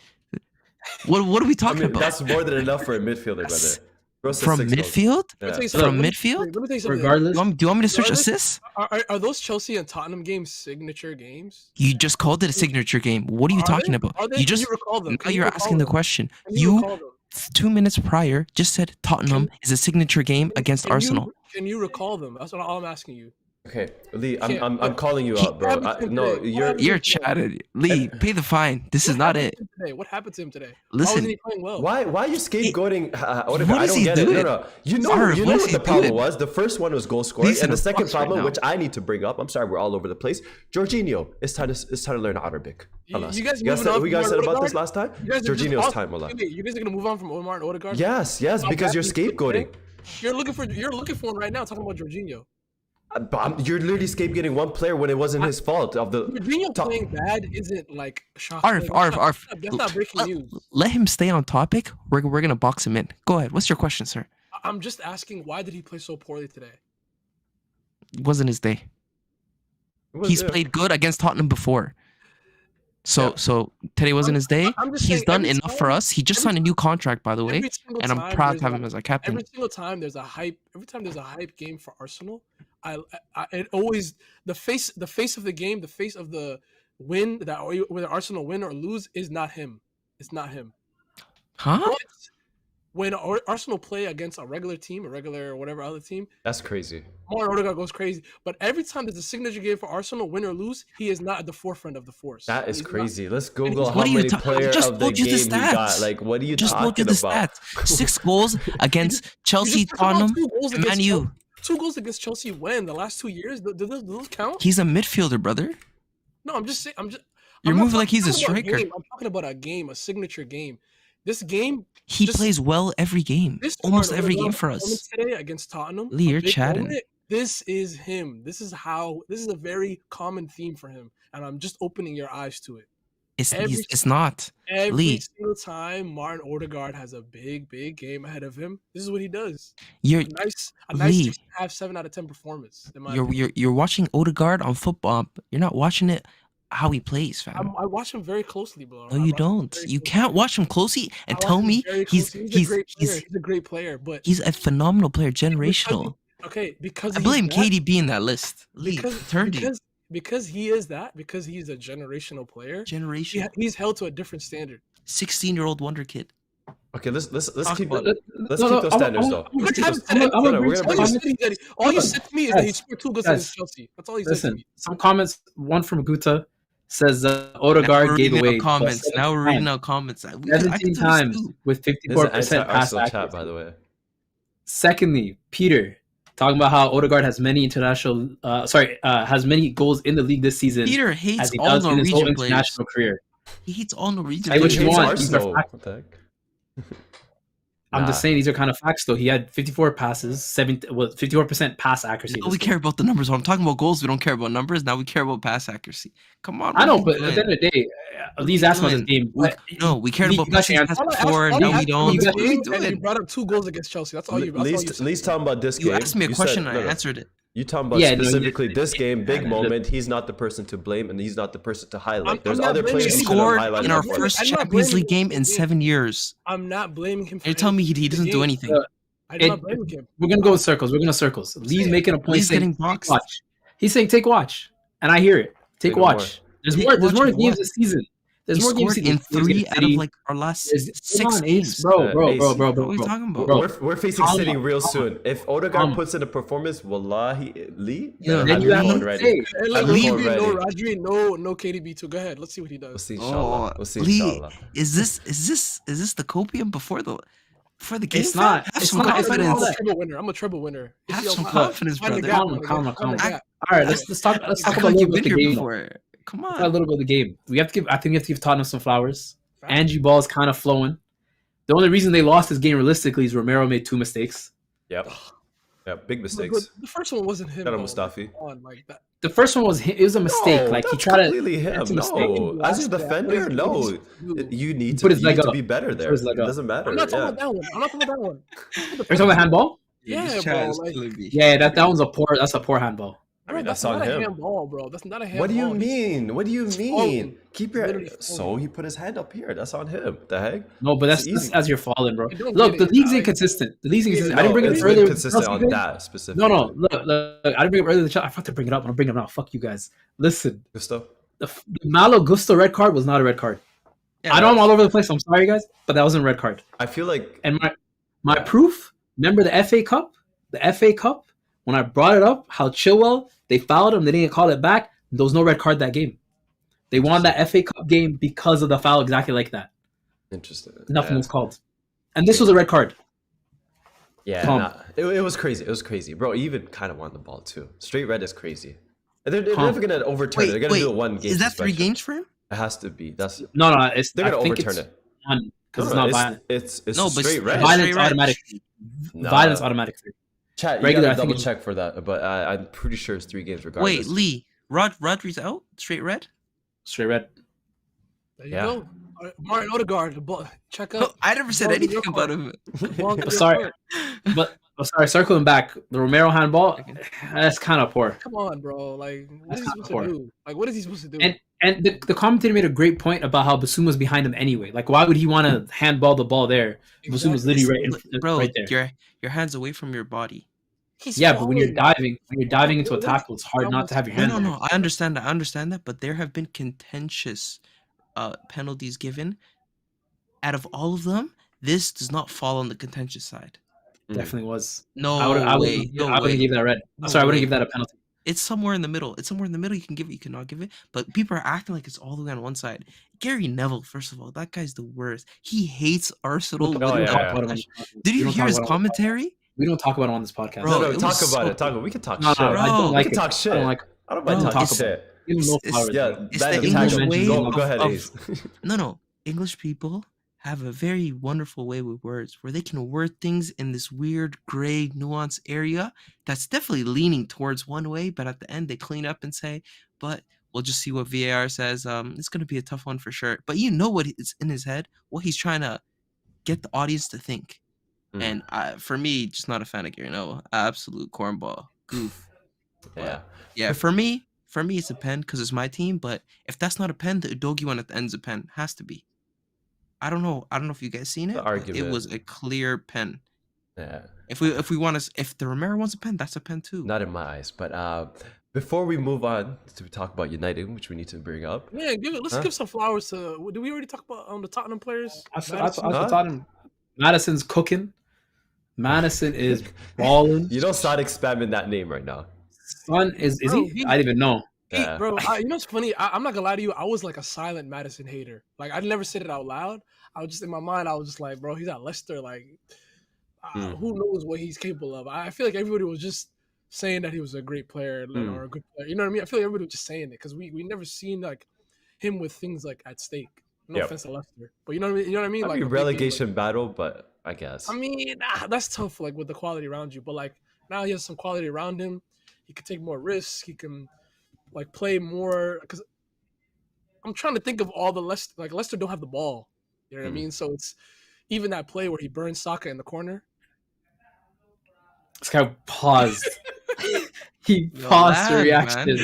what are we talking about? That's more than enough for a midfielder, brother. From midfield? Yeah. From midfield? Let me tell you something. Regardless, Do you want me to search assists? Are those Chelsea and Tottenham games signature games? You just called it a signature game. What are you talking about? You just recall them. Now you're asking the question. You 2 minutes prior just said Tottenham is a signature game against Arsenal. Can you recall them? That's all I'm asking you. Okay, Lee, I'm calling you out, bro. You're chatted. Lee, pay the fine. This is not it. What happened to him today? Listen, Why wasn't he playing well? Why are you scapegoating? What I is don't he get doing? it. No. You know what the problem was. The first one was goal scoring, and the second problem, which I need to bring up. I'm sorry, we're all over the place. Jorginho, it's time to learn Arabic. You guys said about this last time. Jorginho's time, Allah. You guys are gonna move on from Martin Odegaard? Yes, because you're scapegoating. You're looking for one right now. Talking about Jorginho. You're literally scapegoating one player when it wasn't his fault. Jorginho playing bad isn't like shocking. Arf. That's not breaking news. Let him stay on topic. We're gonna box him in. Go ahead. What's your question, sir? I'm just asking, why did he play so poorly today? It wasn't his day. He's played good against Tottenham before. So today wasn't his day. He's done enough for us. He just signed a new contract, by the way, and I'm proud to have him as our captain. Every single time there's a hype game for Arsenal, it always the face of the game, the face of the win, that whether Arsenal win or lose is not him. It's not him. Huh? But when Arsenal play against a regular team, or whatever other team, that's crazy. Martin Odegaard goes crazy. But every time there's a signature game for Arsenal, win or lose, he is not at the forefront of the force. That is crazy. Let's Google how many players of the game he got. Like, what are you talking about? 6 goals against Chelsea, Tottenham, and Man U. 2 goals against Chelsea when? The last 2 years? Do those count? He's a midfielder, brother. No, I'm just saying. You're moving like he's a striker. I'm talking about a game, a signature game. This game, he plays well every game, almost every game for us. Today against Tottenham, Lee, you're chatting. This is him. This is a very common theme for him, and I'm just opening your eyes to it. It's not. Every single time Martin Odegaard has a big game ahead of him, this is what he does. You're a nice 7 out of 10 performance. You're watching Odegaard on football. You're not watching it how he plays, fam. I watch him very closely, bro. No, you don't. You can't watch him closely and tell me he's a great player, but he's a phenomenal player, generational. Because I blame KDB in that list. Because he is that, because he's a generational player. Generational. He's held to a different standard. 16-year-old wonder kid. Okay, let's Talk keep about it. Let's keep those standards though. You Let's keep haven't those. said anything. I'm gonna No, we're read gonna some bring this. All you said to me is that he Guys, scored 2 goals guys, against Chelsea. That's all you said to Listen, me. some comments. One from Guta says Now Odegaard we're gave reading away out comments. Now we're reading 17 out comments. I could 17 do this times too. with This is 54% an pass anti-Arsenal chat, accuracy. by the way. Secondly, Peter talking about how Odegaard has many has many goals in the league this season Peter as hates he all does in his whole Norwegian players. international career. He hates all Norwegian Say what He you players. hates want. These are Arsenal. facts. What the heck? I'm just saying these are kind of facts though. He had 54 passes, 54% pass accuracy. Now this we game. care about the numbers. When I'm talking about goals, we don't care about numbers. Now we care about pass accuracy. Come on, I know, what but are you at the end of the day, What Lee's are you asking about this doing? game. We, no, we cared Lee, about you got your passing answer. stats before. Now we don't. you What got- are we And you doing? brought up 2 goals against Chelsea. That's all you. That's all you Lee's said. talking about this game. You asked me a You question said- and I no, no. answered it. You talking about Yeah, no, specifically you- this game, big yeah, moment. He's not the person to blame, and he's not the person to highlight. I'm There's not other blaming players He he him. could have scored highlighted. in our before. first I'm not Champions blaming League game him. in 7 years. I'm not blaming him. For You're telling me he anything. doesn't do anything. I'm not blaming him. We're gonna go in circles. We're gonna circles. Lee's making a point Lee's saying getting take boxed. watch. He's saying take watch, and I hear it. Take Take watch. There's Take more. There's watch more of games what? this season. There's He more games scored in this season. 3 out of like our last There's- 6 come on, Ace, games. bro. Ace. What are you talking about? Bro, We're facing calm City down, real calm soon. If Odegaard Calm. puts in a performance, wallahi, Lee, Yeah, better then have you your have phone to ready. say. And like, Have your Lee phone being no ready. Rodri, no KDB too. Go ahead. Let's see what he We'll does. see, inshallah. Oh, We'll see, Lee, inshallah. is this the copium before the game? It's fam? not. Have It's some not. It's confidence. not I'm a that. treble winner. I'm a treble winner. Have Yo, some find- confidence, find the brother. gap, Calm, my nigga. calm, Find calm. the gap. All right, let's talk. Let's talk Act about a like little you've bit been of the here game. before. Come Talk a on. little bit of the game. I think we have to give Tottenham some flowers. Angie Ball's kind of flowing. The only reason they lost this game realistically is Romero made 2 mistakes. Yep. Yeah, big But mistakes. the first one wasn't him. Shout out though. Mustafi. Come on, like that. The first one it was a mistake. Like he that's tried to. completely him. that's a mistake. No, as a defender, no. You need put to, his you leg need to up. be better there. his It leg up. doesn't matter. I'm not talking Yeah. about that one. I'm not talking about that one. Are you talking about handball? Yeah, This bro. chat is Like, killing me. Yeah, that one's a poor. That's a poor handball. I mean, that's that's on not a him. handball, bro. That's not a handball. What do you mean? What do you mean? falling. Keep your Literally so falling. he put his hand up here. That's on him. The heck? No, but that's It's easy. as you're falling, bro. You don't Look, get the it. league's I- inconsistent. The league's inconsistent. I No, didn't bring it it's up been earlier. consistent on guys. that specifically. No. Look, I didn't bring it up earlier. I forgot to bring it up. I'm gonna bring it up now. Fuck you guys. Listen, Gusto. the Malo Gusto red card was not a red card. Yeah, I know I'm all over the place. I'm sorry, guys, but that wasn't a red card. I feel like And my proof. Remember the FA Cup? The FA Cup. When I brought it up, how Chilwell they fouled him. They didn't call it back. There was no red card that game. They won that FA Cup game because of the foul, exactly like that. interesting. Nothing Yeah. was called, and this was a red card. Yeah, Calm. nah, it was crazy. It was crazy, bro. He even kind of won the ball too. Straight red is crazy. And they're Calm. never gonna overturn it. They're gonna do a 1 game. Is that 3 suspension. games for him? It has to be. That's No, it's they're I gonna think overturn it's it. one because it's No, not violent. It's No, but straight red. Violent- Violence straight red. automatic. Nah. Violence automatic. Chat, you Regular, I gotta think double it's- check for that, but I'm pretty sure it's 3 games regardless. Wait, Lee. Rodri's out? Straight red? Straight red. There you Yeah. go. Martin Odegaard, the ball. Check out. I never said Ball anything to your about heart. him. Ball to your Sorry. heart. But sorry, circling back, the Romero handball, that's kind of poor. Come on, bro. Like, what is he supposed poor. to do? Like, what is he supposed to do? And the commentator made a great point about how Basuma's behind him anyway. Like, why would he want to handball the ball there? Basuma's literally Bro, right there. your hands away from your body. He's Yeah, but when you're falling. diving into a tackle, it's hard not to have your hand. No. I understand that, but there have been contentious penalties given. Out of all of them, this does not fall on the contentious side. Definitely was. No I way. wouldn't give that red. No Sorry, I wouldn't way. give that a penalty. It's somewhere in the middle. You can give it, you cannot give it. But people are acting like it's all the way on one side. Gary Neville, first of all, that guy's the worst. He hates Arsenal. We with don't yeah, talk yeah. about it on passion. this podcast. Did We you don't hear talk his about it on- commentary? We don't talk about it on this podcast. Bro, No, it talk was about so- it. Talk. We can talk No, shit. no, I Bro, don't we like can it. talk shit. I don't like. I don't mind Bro, talking it's- shit. Give him no It's- flowers. Yeah, bro. It's ban the attack English him. way Go ahead, of- Ace. No. English people have a very wonderful way with words where they can word things in this weird gray nuance area that's definitely leaning towards one way, but at the end they clean up and say, but we'll just see what VAR says. It's going to be a tough one for sure. But you know what is in his head, what he's trying to get the audience to think. Mm. And for me, just not a fan of Gary Neville. Absolute cornball. Goof. Yeah. Yeah, for me, it's a pen because it's my team. But if that's not a pen, the Udogi one at the end's a pen. Has to be. I don't know if you guys seen it. The But it argument. was a clear pen. Yeah. If the Romero wants a pen, that's a pen too. Not in my eyes, but before we move on to talk about United, which we need to bring up. Yeah, let's Huh? give some flowers to. Did we already talk about the Tottenham players? I Madison? thought Tottenham. Madison's cooking. Madison is balling. You don't start spamming that name right now. Son is Bro, he? I didn't even know. Yeah. Bro, you know what's funny? I'm not gonna lie to you. I was like a silent Madison hater. Like I never said it out loud. I was just in my mind. I was just like, bro, he's at Leicester. Like, who knows what he's capable of? I feel like everybody was just saying that he was a great player or a good player. You know what I mean? I feel like everybody was just saying it because we never seen like him with things like at stake. No offense to Leicester, but you know what I mean. You know what I mean? Like a relegation battle, but I guess. I mean, that's tough. Like with the quality around you, but like now he has some quality around him. He can take more risks. He can like play more. Because I'm trying to think of all the Leicester. Like Leicester don't have the ball. You know what I mean? So it's even that play where he burns Saka in the corner. This guy paused. He paused the reaction.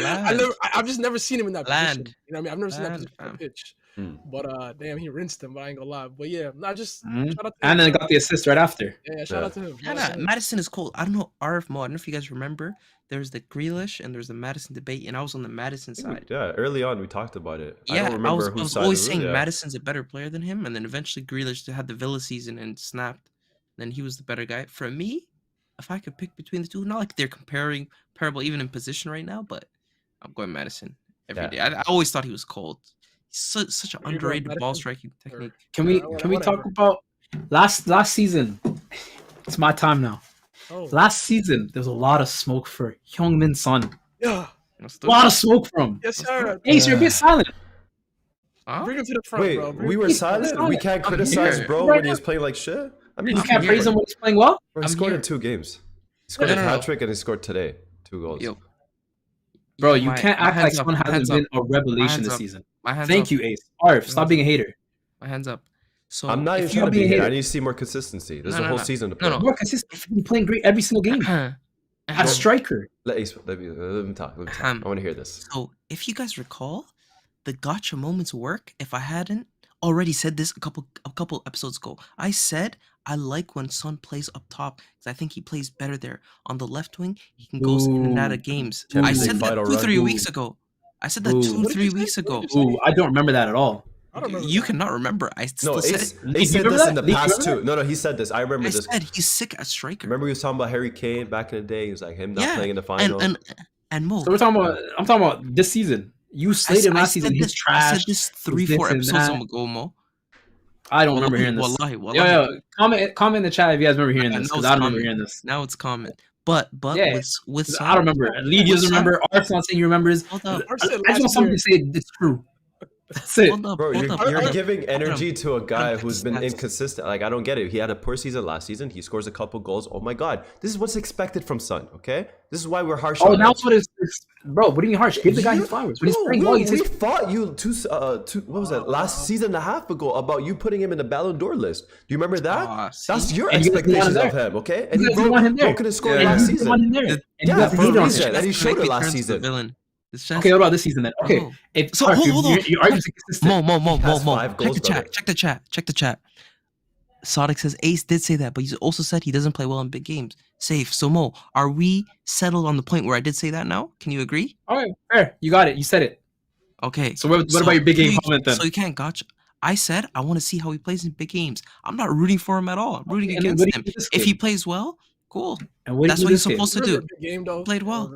I've just never seen him in that position. You know what I mean? I've never seen that position on the pitch. But damn, he rinsed him. But I ain't gonna lie. But yeah, I just shout out to and him. then got the assist right after. Yeah, shout out to him. Madison is cool. I don't know RF Mo. I don't know if you guys remember. There's the Grealish and there's the Madison debate, and I was on the Madison side. Yeah, early on we talked about it. Yeah, I don't remember I was always saying Madison's a better player than him, and then eventually Grealish had the Villa season and snapped. Then he was the better guy. For me, if I could pick between the two, not like they're comparable even in position right now, but I'm going Madison every day. I always thought he was cold. He's such an underrated ball striking technique. Can we talk about last season? It's my time now. Last season, there was a lot of smoke for Heung-min Son. Yeah. A lot of smoke from him. Yes, sir. Ace, you're a bit silent. Bring him to the front, Wait, bro. we were silent? We can't criticize bro when he's playing like shit? I mean, you can't praise him when he's playing well? Bro, he scored in 2 games. He scored a hat-trick and he scored today. 2 goals. Yo. Bro, you can't act like Son hasn't been a revelation this season. Thank you, Ace. Arf, stop being a hater. My hands up. So I'm not even trying to be a hater. I need to see more consistency. There's a whole season to play. More consistent. You're playing great every single game. As striker. Let me talk. I want to hear this. So, if you guys recall, the gotcha moments work. If I hadn't already said this a couple episodes ago, I said I like when Son plays up top because I think he plays better there. On the left wing, he can go in and out of games. I said that 2-3 weeks ago. I said that 2-3 weeks ago. Ooh, I don't remember that at all. You cannot remember. I still said it. He said this in the past too. No, he said this. I remember this. I said he's sick at striker. Remember he was talking about Harry Kane back in the day. He was like him not playing in the final. And Mo. So I'm talking about this season. You slated him last season. He's trash. I said this 3-4 episodes ago, Mo. I don't remember hearing this. Yo, comment in the chat if you guys remember hearing this, because I don't remember hearing this. Now it's common. But with Son, I don't remember. Lee doesn't remember. Art's not saying he remembers. I just want somebody to say it's true. That's it. Bro, you're giving energy to a guy who's been inconsistent. Like, I don't get it. He had a poor season last season. He scores a couple goals. Oh my God. This is what's expected from Son, okay? This is why we're harsh on him. Now what is bro, what do you mean harsh? Give the guy his flowers. When he's playing well, we fought you what was that, last season and a half ago about you putting him in the Ballon d'Or list. Do you remember that? That's your expectations of him, okay? And he broke his score last season. Yeah, for a reason. And he showed it last season. Okay, what about this season then? Okay, hold on. Your argument's inconsistent. Mo. Check the chat. Sodic says Ace did say that, but he also said he doesn't play well in big games. Safe. So Mo, are we settled on the point where I did say that now? Can you agree? All right, fair. You got it. You said it. Okay. So what about your big game comment then? So you can't gotcha. I said I want to see how he plays in big games. I'm not rooting for him at all. I'm rooting against him. If he plays well, cool. That's what he's supposed to do. He played well.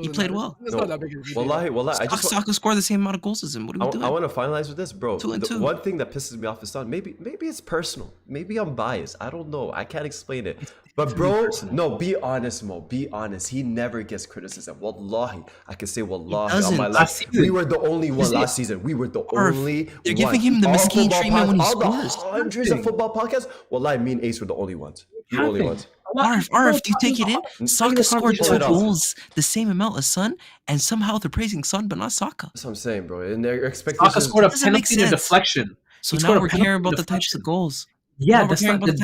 He played well. Wallahi, Saka scored the same amount of goals as him. What are we doing? I want to finalize with this, bro. 2-2. One thing that pisses me off is Son. Maybe it's personal. Maybe I'm biased. I don't know. I can't explain it. But bro, no, be honest, Mo. Be honest. He never gets criticism. Wallahi, I can say wallahi on my life. We were the only one last season. We were the only one. You're giving him the mesquite treatment when he scores. Hundreds of football podcasts. Wallahi, me and Ace were the only ones. The only ones. Arif, do you take it in? Saka scored 2 goals, the same amount as Son, and somehow they're praising Son, but not Saka. That's what I'm saying, bro. And their expectations. Saka scored a penalty and a deflection. So now we're caring about the types of goals. Yeah, that's not don't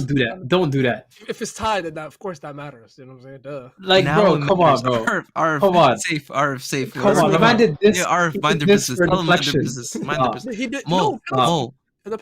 do that. Don't do that. If it's tied, then of course that matters. You know what I'm saying? Duh. Like, bro, come on, bro. Arif, come on. Safe. Come on, the man did this. Yeah, Arif, mind their business. Tell them mind their business. Mind their business. Mo,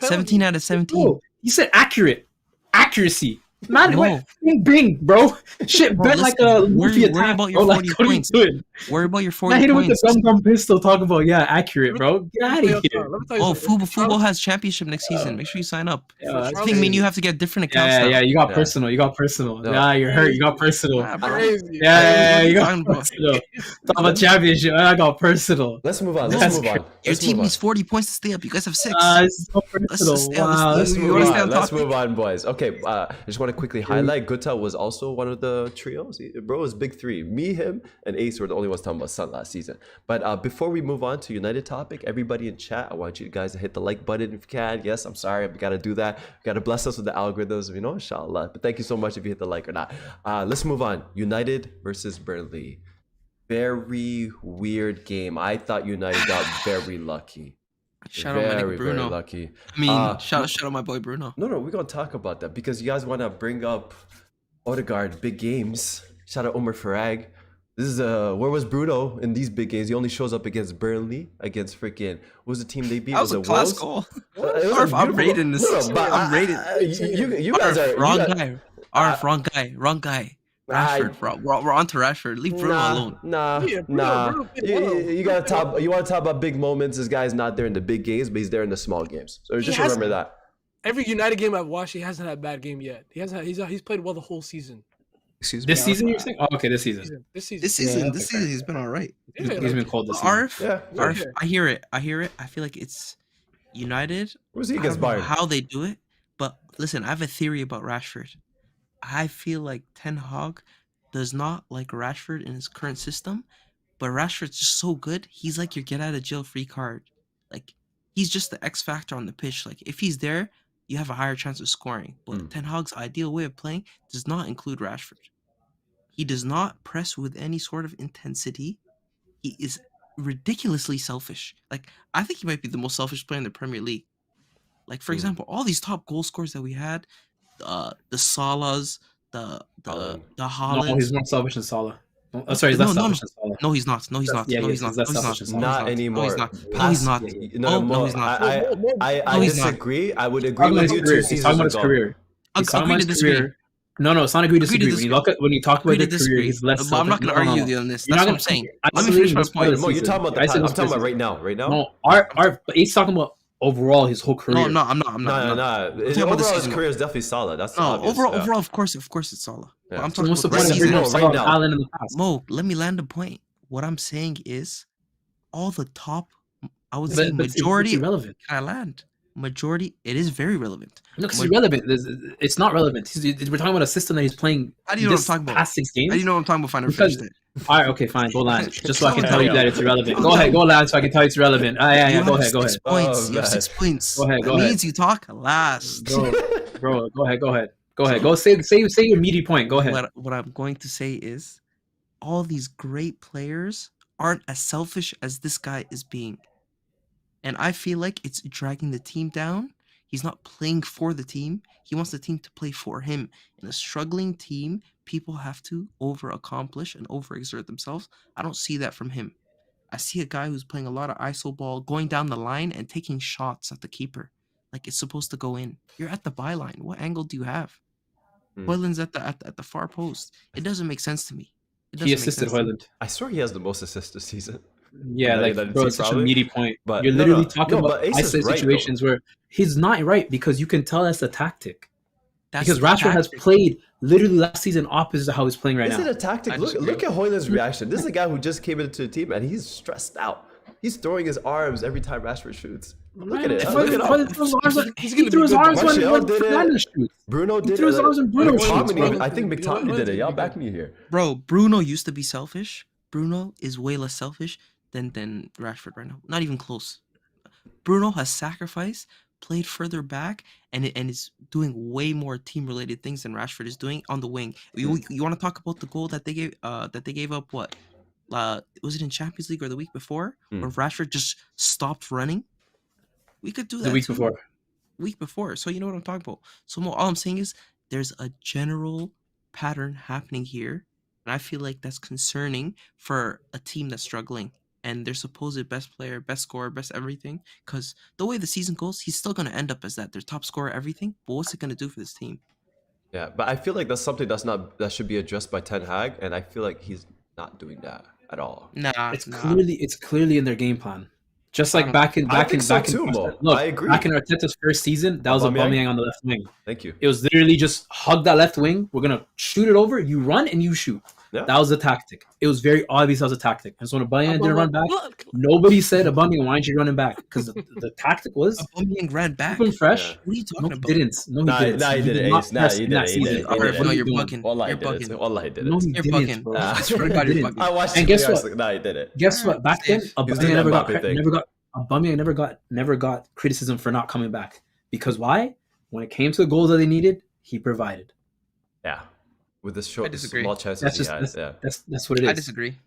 17 out of 17. You said accuracy. Man, Mo. what? Bing, bro. Shit, Bro, bet like listen, a Luffy worry attack, about bro. your Like, 40 what are you points. doing? Worry about your Man, 40 hit him with the points. gum pistol. Talking about accurate, bro. Get out of here. Let me tell you Oh, something. Fubo has championship next season. Make sure you sign up. Yeah, I that's think me and you crazy. have to get different accounts now. Yeah, you got Yeah. personal. You got personal. No. Yeah, you're hurt. You got personal. Nah, bro. Crazy. Yeah, you got Talking about- personal. Talk about championship. I got personal. Let's move on. That's Let's move on. Your Let's team move on. needs 40 points to stay up. You guys have 6. This is so Let's personal. just stay on Wow. this Let's You move wanna stay on. on Let's topic? move on, boys. Okay, I just want to quickly highlight Guta was also one of the trios. Bro was big three. Me, him, and Ace were the only ones talking about Sun last season. But before we move on to United topic, everybody in chat, I want you guys to hit the like button if you can. Yes, I'm sorry, we gotta do that. We gotta bless us with the algorithms, inshallah. But thank you so much if you hit the like or not. Let's move on. United versus Burnley. Very weird game. I thought United got very lucky. Shout out my nigga Very Bruno. lucky. I mean, shout out my boy Bruno. No, we're gonna talk about that because you guys want to bring up Odegaard big games. Shout out Omar Farag. This is where was Bruno in these big games? He only shows up against Burnley, against freaking what was the team they beat? That was a it class Wolves? goal. It was Arf, a I'm beautiful rating goal. this. No, but I'm rating. You guys are Wrong you guys, guy. Arf, wrong guy. Rashford, bro. We're on to Rashford. Leave Bruno alone. Nah. Yeah, Bruno played well. You gotta talk. You want to talk about big moments. This guy's not there in the big games, but he's there in the small games. So just has- remember that. Every United game I've watched, he hasn't had a bad game yet. He's played well the whole season. Excuse me. This season, you're saying? Oh, okay, this season. This season. This season, Yeah, this okay. season, he's been all right. He's Yeah. been cold this season. Arf, Yeah. Arf, I hear it. I feel like it's United. Where's he I against don't know Bayern? how they do it, but listen, I have a theory about Rashford. I feel like Ten Hag does not like Rashford in his current system, but Rashford's just so good. He's like your get out of jail free card. Like he's just the X factor on the pitch. Like if he's there, you have a higher chance of scoring. But Ten Hag's ideal way of playing does not include Rashford. He does not press with any sort of intensity. He is ridiculously selfish. Like I think he might be the most selfish player in the Premier League. Like for example, all these top goal scorers that we had, the Salahs, the Haaland. No, Haalands. he's more selfish than Salah. Oh, sorry, he's less selfish than Salah. No, he's not. No, he's not. Yeah, No, he's he's not. less No, he's selfish not. than Salah. No, Not he's anymore. not. No, he's not. No, he's not. I No, he's not. disagree. I would agree Talking about with his you career. 2 He's seasons talking about his ago. career. He's talking Agree about to his disagree. career. No, it's not agree to Agree to disagree. When you talk about Agree to the career, disagree. he's less But I'm not selfish. going to No, argue no. with you on this. You're That's not what I'm saying. I Let me said finish it my was part of point. the Mo, you're talking about the I said past. it was I'm talking about season. right now. No, but he's talking about overall his whole career. No, I'm not. No. talking about Overall, this his season. career is definitely solid. That's No, obvious, overall, yeah. of course, it's Salah. But Yeah. I'm So talking what's the about point this of bringing season. up No, Salah right and now. Haaland in the past? Mo, let me land a point. What I'm saying is, all the top, I would But- say but it's majority. irrelevant. Can I land? Majority. It is very relevant. No, because it's irrelevant. It's not relevant. We're talking about a system that he's playing. How do you know what I'm this talking about? past 6 How do you games. know what I'm talking about? Final Because- finished it. All right, okay, fine. Go land. Just so I can Okay, tell you yeah. that it's irrelevant. Go ahead, land, so I can tell you it's irrelevant. Yeah. You Go have ahead, go 6 ahead. points. Oh, You have man. 6 points. Go ahead, That go ahead. means you talk last. Bro, go ahead. Go ahead. Go say your meaty point. Go ahead. What I'm going to say is, all these great players aren't as selfish as this guy is being, and I feel like it's dragging the team down. He's not playing for the team. He wants the team to play for him. In a struggling team, people have to over-accomplish and overexert themselves. I don't see that from him. I see a guy who's playing a lot of ISO ball, going down the line and taking shots at the keeper. Like it's supposed to go in. You're at the byline. What angle do you have? Hoyland's at the far post. It doesn't make sense to me. He assisted Hoyland. I swear he has the most assists this season. Yeah, United like bro, team it's such a probably. meaty point. But You're no, literally no. talking No, about but Ace is isolated right, situations where he's not right because you can tell that's a tactic. That's Because the Rashford has tactic. played literally last season opposite to how he's playing right Is now. it a tactic? I Look disagree. at Hoyland's reaction. This is a guy who just came into the team and he's stressed out. He's throwing his arms every time Rashford shoots. Look at it. If Look it Hoyland up. threw his arms when- He's he gonna threw be his good. arms when Martial did it. Fernandes shoots. Bruno did threw his it. arms and Bruno McTominay, shoots, bro. I think McTominay did it. Y'all back me here. Bro, Bruno used to be selfish. Bruno is way less selfish than Rashford right now. Not even close. Bruno has sacrificed, played further back, and is doing way more team related things than Rashford is doing on the wing. You want to talk about the goal that they gave up? What? Was it in Champions League or the week before, where Rashford just stopped running? We could do that The week too. before. Week before. So you know what I'm talking about. So Mo, all I'm saying is there's a general pattern happening here, and I feel like that's concerning for a team that's struggling and their supposed best player, best scorer, best everything. Because the way the season goes, he's still going to end up as that, their top scorer, everything. But what's it going to do for this team? Yeah, but I feel like that's something that should be addressed by Ten Hag, and I feel like he's not doing that at all. Nah, It's nah. clearly in their game plan. Just I like don't- back in I think so back in too, Mo. look, I agree. back in Arteta's first season, that was Aubameyang? Aubameyang on the left wing. Thank you. It was literally just hug that left wing. We're gonna shoot it over. You run and you shoot. Yeah. That was the tactic. It was very obvious that was a tactic. And so when Aubameyang didn't run back, Look, nobody said Aubameyang, why aren't you running back? Because the tactic was Aubameyang ran back. keep him fresh. Yeah. What are you No, talking he about? didn't. No, he Nah, didn't. nah, he did didn't. not Ace. Nah, press he in that didn't. He season. didn't. Alright, He no, didn't. you're What are you bugging. Wallah, You're he didn't. bugging. Wallah, he didn't. No, he You're didn't, bugging. bro. Nah. I swear to God, He you're didn't. bugging. I watched And it. guess I what? was like, nah, he didn't. Guess what? Back then, Safe. He was doing Aubameyang that Mbappe thing. never got criticism for not coming back. Because why? When it came to the goals that they needed, he provided. Yeah, with the short, I disagree. small chances That's he just had. that's what it is. I disagree.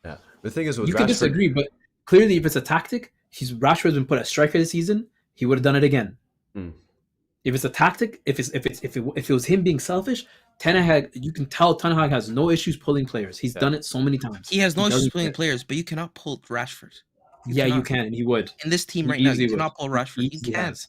Yeah. The thing is with You can Rashford, disagree, but clearly, if it's a tactic, Rashford's been put as striker this season. He would have done it again. Mm. If it's a tactic, if it was him being selfish, Ten Hag, you can tell Ten Hag has no issues pulling players. He's done it so many times. He has no issues doesn't playing care. players, but you cannot pull Rashford. You Yeah, you cannot. can, and he would. In this team He right now, easily you cannot would. pull Rashford. You Easily can't. has.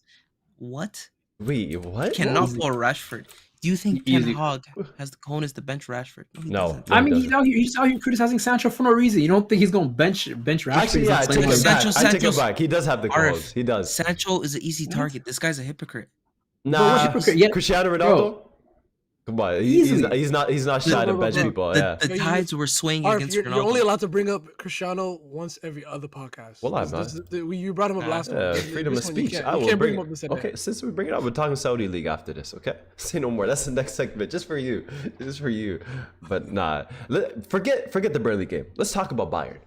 What? wait, what? Cannot easily. pull Rashford. Do you think He Ten easily- Hag has the cojones to bench Rashford? He No. doesn't. No, I he mean, doesn't. he's out here criticizing Sancho for no reason. You don't think he's going to bench Rashford? Actually, He's yeah, not I playing take it like back. that. Sancho- I take it Sancho's- back. He does have the Arif, goals. He does. Sancho is an easy What? target. This guy's a hypocrite. Nah, hypocrite, yeah. Cristiano Ronaldo. Bro. Come on, Easily. he's not shy Bro, to bro, bench bro. people. The, Yeah. the Yeah, you- tides were swaying Arf, against you're Ronaldo. only allowed to bring up Cristiano once every other podcast. Well, I'm you brought him up Nah. last one. Yeah, This freedom of one you speech. can't- I you will can't bring him up this and Okay, that. since we bring it up, we're talking Saudi League after this. Okay, say no more. That's the next segment, just for you, just for you. But nah, forget the Burnley game. Let's talk about Bayern,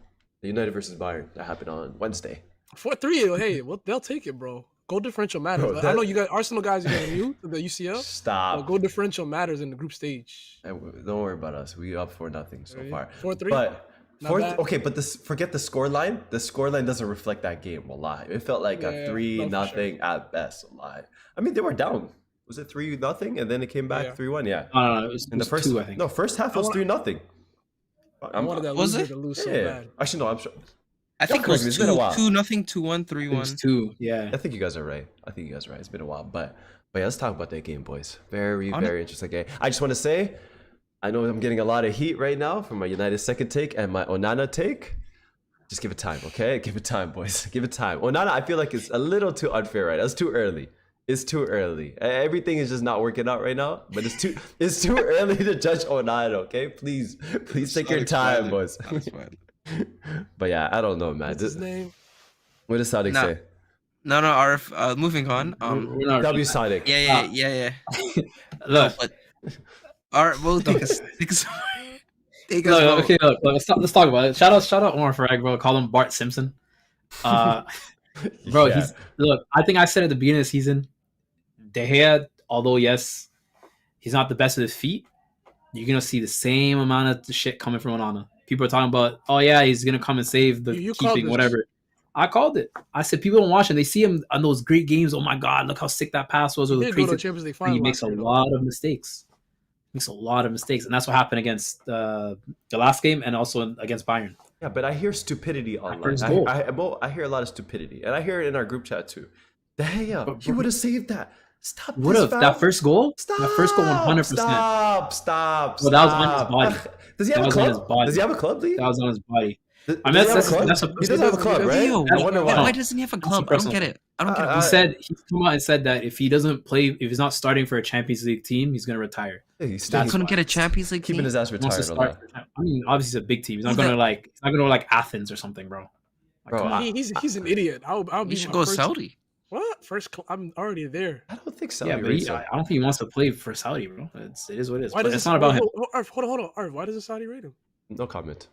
the United versus Bayern that happened on Wednesday. 4-3. Hey, well, they'll take it, bro. Goal differential matters. Bro, I that- know you got Arsenal guys. You got you, the UCL. Stop. Well, goal differential matters in the group stage. Don't worry about us. We up 4-0 so Ready? far. 4-3? But Not bad. okay, but forget the scoreline. The scoreline doesn't reflect that game. Wallahi, it felt like Yeah, a 3-0 sure. at best. Wallahi. I mean, they were down. Was it 3-0 and then it came back Yeah. 3-1? Yeah. No, it was, In the first, two, I think. no, first half I was wanna- 3-0. I wanted that Was loser it? to lose so Yeah. bad. Actually, no. I'm sure. I think it correct me, was it's been a while. 2-0, 2-1, It 3-1. was two, yeah. I think you guys are right. It's been a while, but yeah, let's talk about that game, boys. Very, On it. very interesting game. I just want to say, I know I'm getting a lot of heat right now from my United second take and my Onana take. Just give it time, okay? Give it time, boys. Give it time. Onana, I feel like it's a little too unfair, right? That's too early. It's too early. Everything is just not working out right now, but it's too early to judge Onana, okay? Please take your time, boys. That's fine. But yeah, I don't know, man. What's his name? What does Sadik Nah. say? No, Arif. Moving on. We're not- W Sadik. Yeah. Look, But all right, we'll take us. Take us. look, home. okay, look, let's talk about it. Shout out Omar Farag, bro. Call him Bart Simpson. Bro, Yeah. look. I think I said at the beginning of the season, De Gea, although yes, he's not the best with his feet, you're gonna see the same amount of shit coming from Onana. People are talking about, oh yeah, he's gonna come and save the You called keeping, this. whatever. I called it. I said people don't watch him. They see him on those great games. Oh my god, look how sick that pass was. Or He the did go to crazy. Champions League He final. makes a last year, though. lot of mistakes. And that's what happened against the last game and also against Bayern. Yeah, but I hear stupidity online. first goal. I hear a lot of stupidity, and I hear it in our group chat too. Damn, But- he would have saved that. Stop. Would this, have fam. that first goal? Stop. That first goal, 100%. Stop. Well, that was on his body. Ugh. Does he have That a was on club? his body. Does he have a club, Lee? That was on his body. Does I mean, he have a that's- club? that's a- He does have a club, Leo, right? Leo, I wonder why why. doesn't he have a club? I don't personal. get it. I don't get it. He said he's come out and said that if he doesn't play, if he's not starting for a Champions League team, he's gonna retire. Yeah, he's He still couldn't get a Champions League keeping team. his ass He wants to retired. start. I mean, obviously, it's a big team. He's not Who's gonna that? like. He's not gonna go like Athens or something, bro. Like, Bro, come on. He's an idiot. I'll He be should my go first- Saudi. What? I'm already there. I don't think Saudi yeah, but rates I him. don't think he wants to play for Saudi, bro. It is what it is. Why But does it's it- not about him. Hold on. Arf, why does the Saudi rate him? No comment.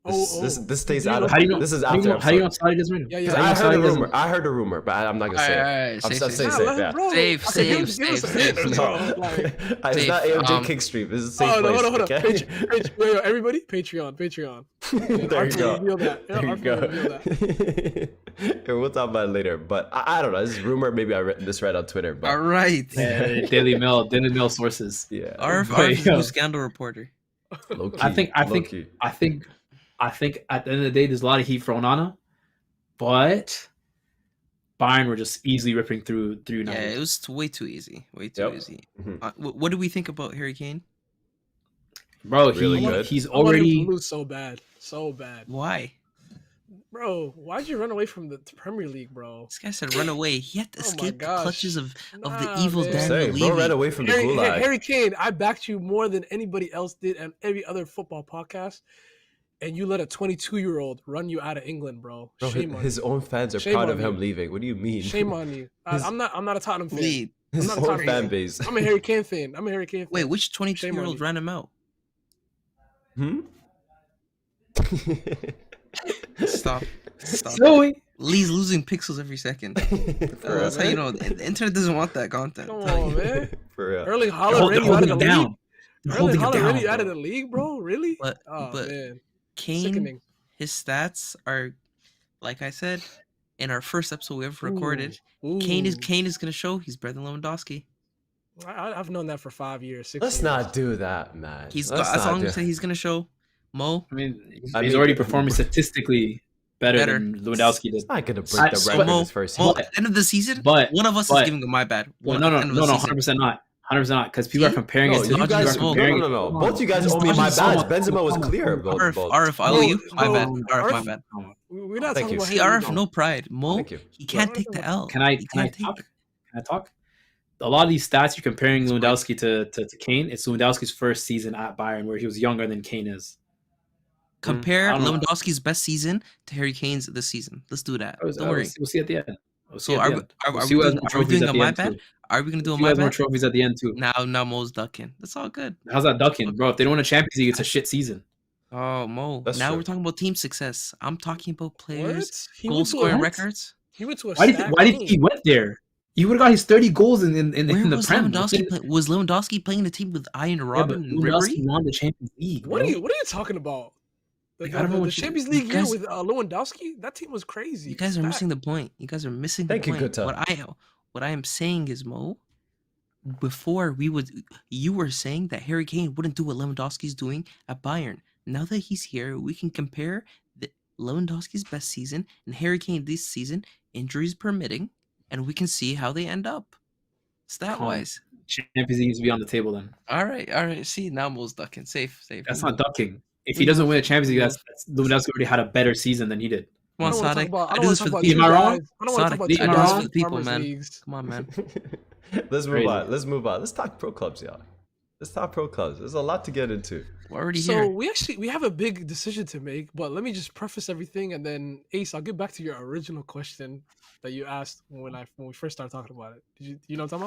Oh, This stays Do you out know- of. How do you know? This is how do after. you know, how do you know episode. Saudi doesn't win? Yeah, Because yeah. I heard Saudi a doesn't- rumor. I heard a rumor, but I'm not gonna say it. I'm Safe, not safe, saying Nah, safe. let him Yeah. roll. Safe, Okay, give safe, us a safe, minute, safe. bro. No, Like, it's not Safe, AMJ King Street. This is a safe oh, no, place. hold on. Okay? Yo, everybody, Patreon. There you Arf will go. reveal that. Yeah, There you Arf will reveal that. go. Yeah, we'll talk about it later. But I don't know. This is rumor. Maybe I read this right on Twitter. But All right. Yeah, Daily Mail sources. yeah. Arf But, is a yo. new scandal reporter. Low-key, I think low-key. I think at the end of the day, there's a lot of heat for Onana, but Bayern were just easily ripping through Yeah, United. it was way too easy. Way too Yep. easy. Mhm. What do we think about Harry Kane? Bro, Really good. he's I want him to already lose so bad, so bad, Why? bro. Why'd you run away from the Premier League, bro? This guy said run away. He had to Oh my escape the gosh. clutches of the Nah, evil man. Daniel Saying, bro, ran Levy. away from the Harry, gulag. Harry Kane, I backed you more than anybody else did and every other football podcast, and you let a 22-year-old run you out of England, bro. Bro, Shame on his you. own fans are Shame proud on of him you. leaving. What do you mean? Shame on you. His- I'm not a Tottenham fan. Lead. His not a own Tottenham fan fan. base. I'm a Harry Kane fan. Wait, which Shame on 22-year-old you. ran him out? Hmm? Stop. Stop. Zoe. Lee's losing pixels every second. That's how you know the internet doesn't want that content. Come I'm telling on, you. man. For real. Erling They're Haaland ran you out holding of the him league. down. They're Erling holding him Haaland ran down. you out of Bro. the league, bro. Really? But Oh but man, Kane, sickening. his stats are, like I said, in our first episode we ever recorded. Kane Ooh. is gonna show he's better than Lewandowski. I've known that for 5 years. 6 Let's years. not do that, man. He's Let's that's not all do- I'm saying. He's gonna show. Mo, I mean, he's I mean, already performing statistically better than Lewandowski did. It's not gonna break I- the so record Mo, his first Mo, season. at the end of the season, But- one of us is but- giving him my bad. Well, One no, at no, the end of no, the no, season. 100% not. 100% not. Because people are comparing No, it to. you not guys. just No, Mo. comparing no, it- no. Come Both on. you guys It's owe me not my just bads. someone- Benzema was come on, clear come on. about RF, both. RF, I owe you. My Bro, bad. Come RF, my RF bad. We're not Thank talking you. about See, Harry RF, Kane. no pride. Mo, Thank you. he can't Bro, take the L. Can I He can't take talk? Can I talk? A lot of these stats you're comparing Lewandowski to Kane. It's Lewandowski's first season at Bayern, where he was younger than Kane is. Compare I don't know. Lewandowski's best season to Harry Kane's this season. Let's do that. Don't worry. We'll see at the end. We'll see So at are the we, end. are, We'll are see we who has doing, more are we trophies doing at a the my end, bad? too. Are we gonna do a Who my has more bad? trophies at the end too? Now Mo's ducking. That's all good. How's that ducking, bro? If they don't win a Champions League, it's a shit season. Oh, Mo. That's now true. we're talking about team success. I'm talking about players, What? He goal went to a- scoring What? records. He went to a Why did stacked he team. went there? He would have got his 30 goals in Where the was Prem. Lewandowski? Was Lewandowski playing a team with Ian Yeah, but Robin and Lewandowski Ribery? won the Champions League. What are bro. you talking about? Like, I don't know The what you- Champions you League year guys- with Lewandowski, that team was crazy. You guys are Stacked. missing the point. You guys are missing the Thank you, point. Guta. What I am saying is, Mo, before you were saying that Harry Kane wouldn't do what Lewandowski's doing at Bayern. Now that he's here, we can compare Lewandowski's best season and Harry Kane this season, injuries permitting, and we can see how they end up stat wise. Champions League needs to be on the table then. All right. See, now Mo's ducking. Safe. That's not ducking. If he doesn't win a Champions League, that's Lewandowski already had a better season than he did. Come on, I don't wanna talk Sadek. about- I don't do wanna this talk for the about people. Am I two wrong? guys- I don't want to talk Sadek, about I two do this guys for in the people, farmers man. leagues. Come on, man. Let's move Crazy. on. Let's move on. Let's talk pro clubs, y'all. Let's talk pro clubs. There's a lot to get into. We're already So here. we have a big decision to make, but let me just preface everything, and then Ace, I'll get back to your original question that you asked when we first started talking about it. You know what I'm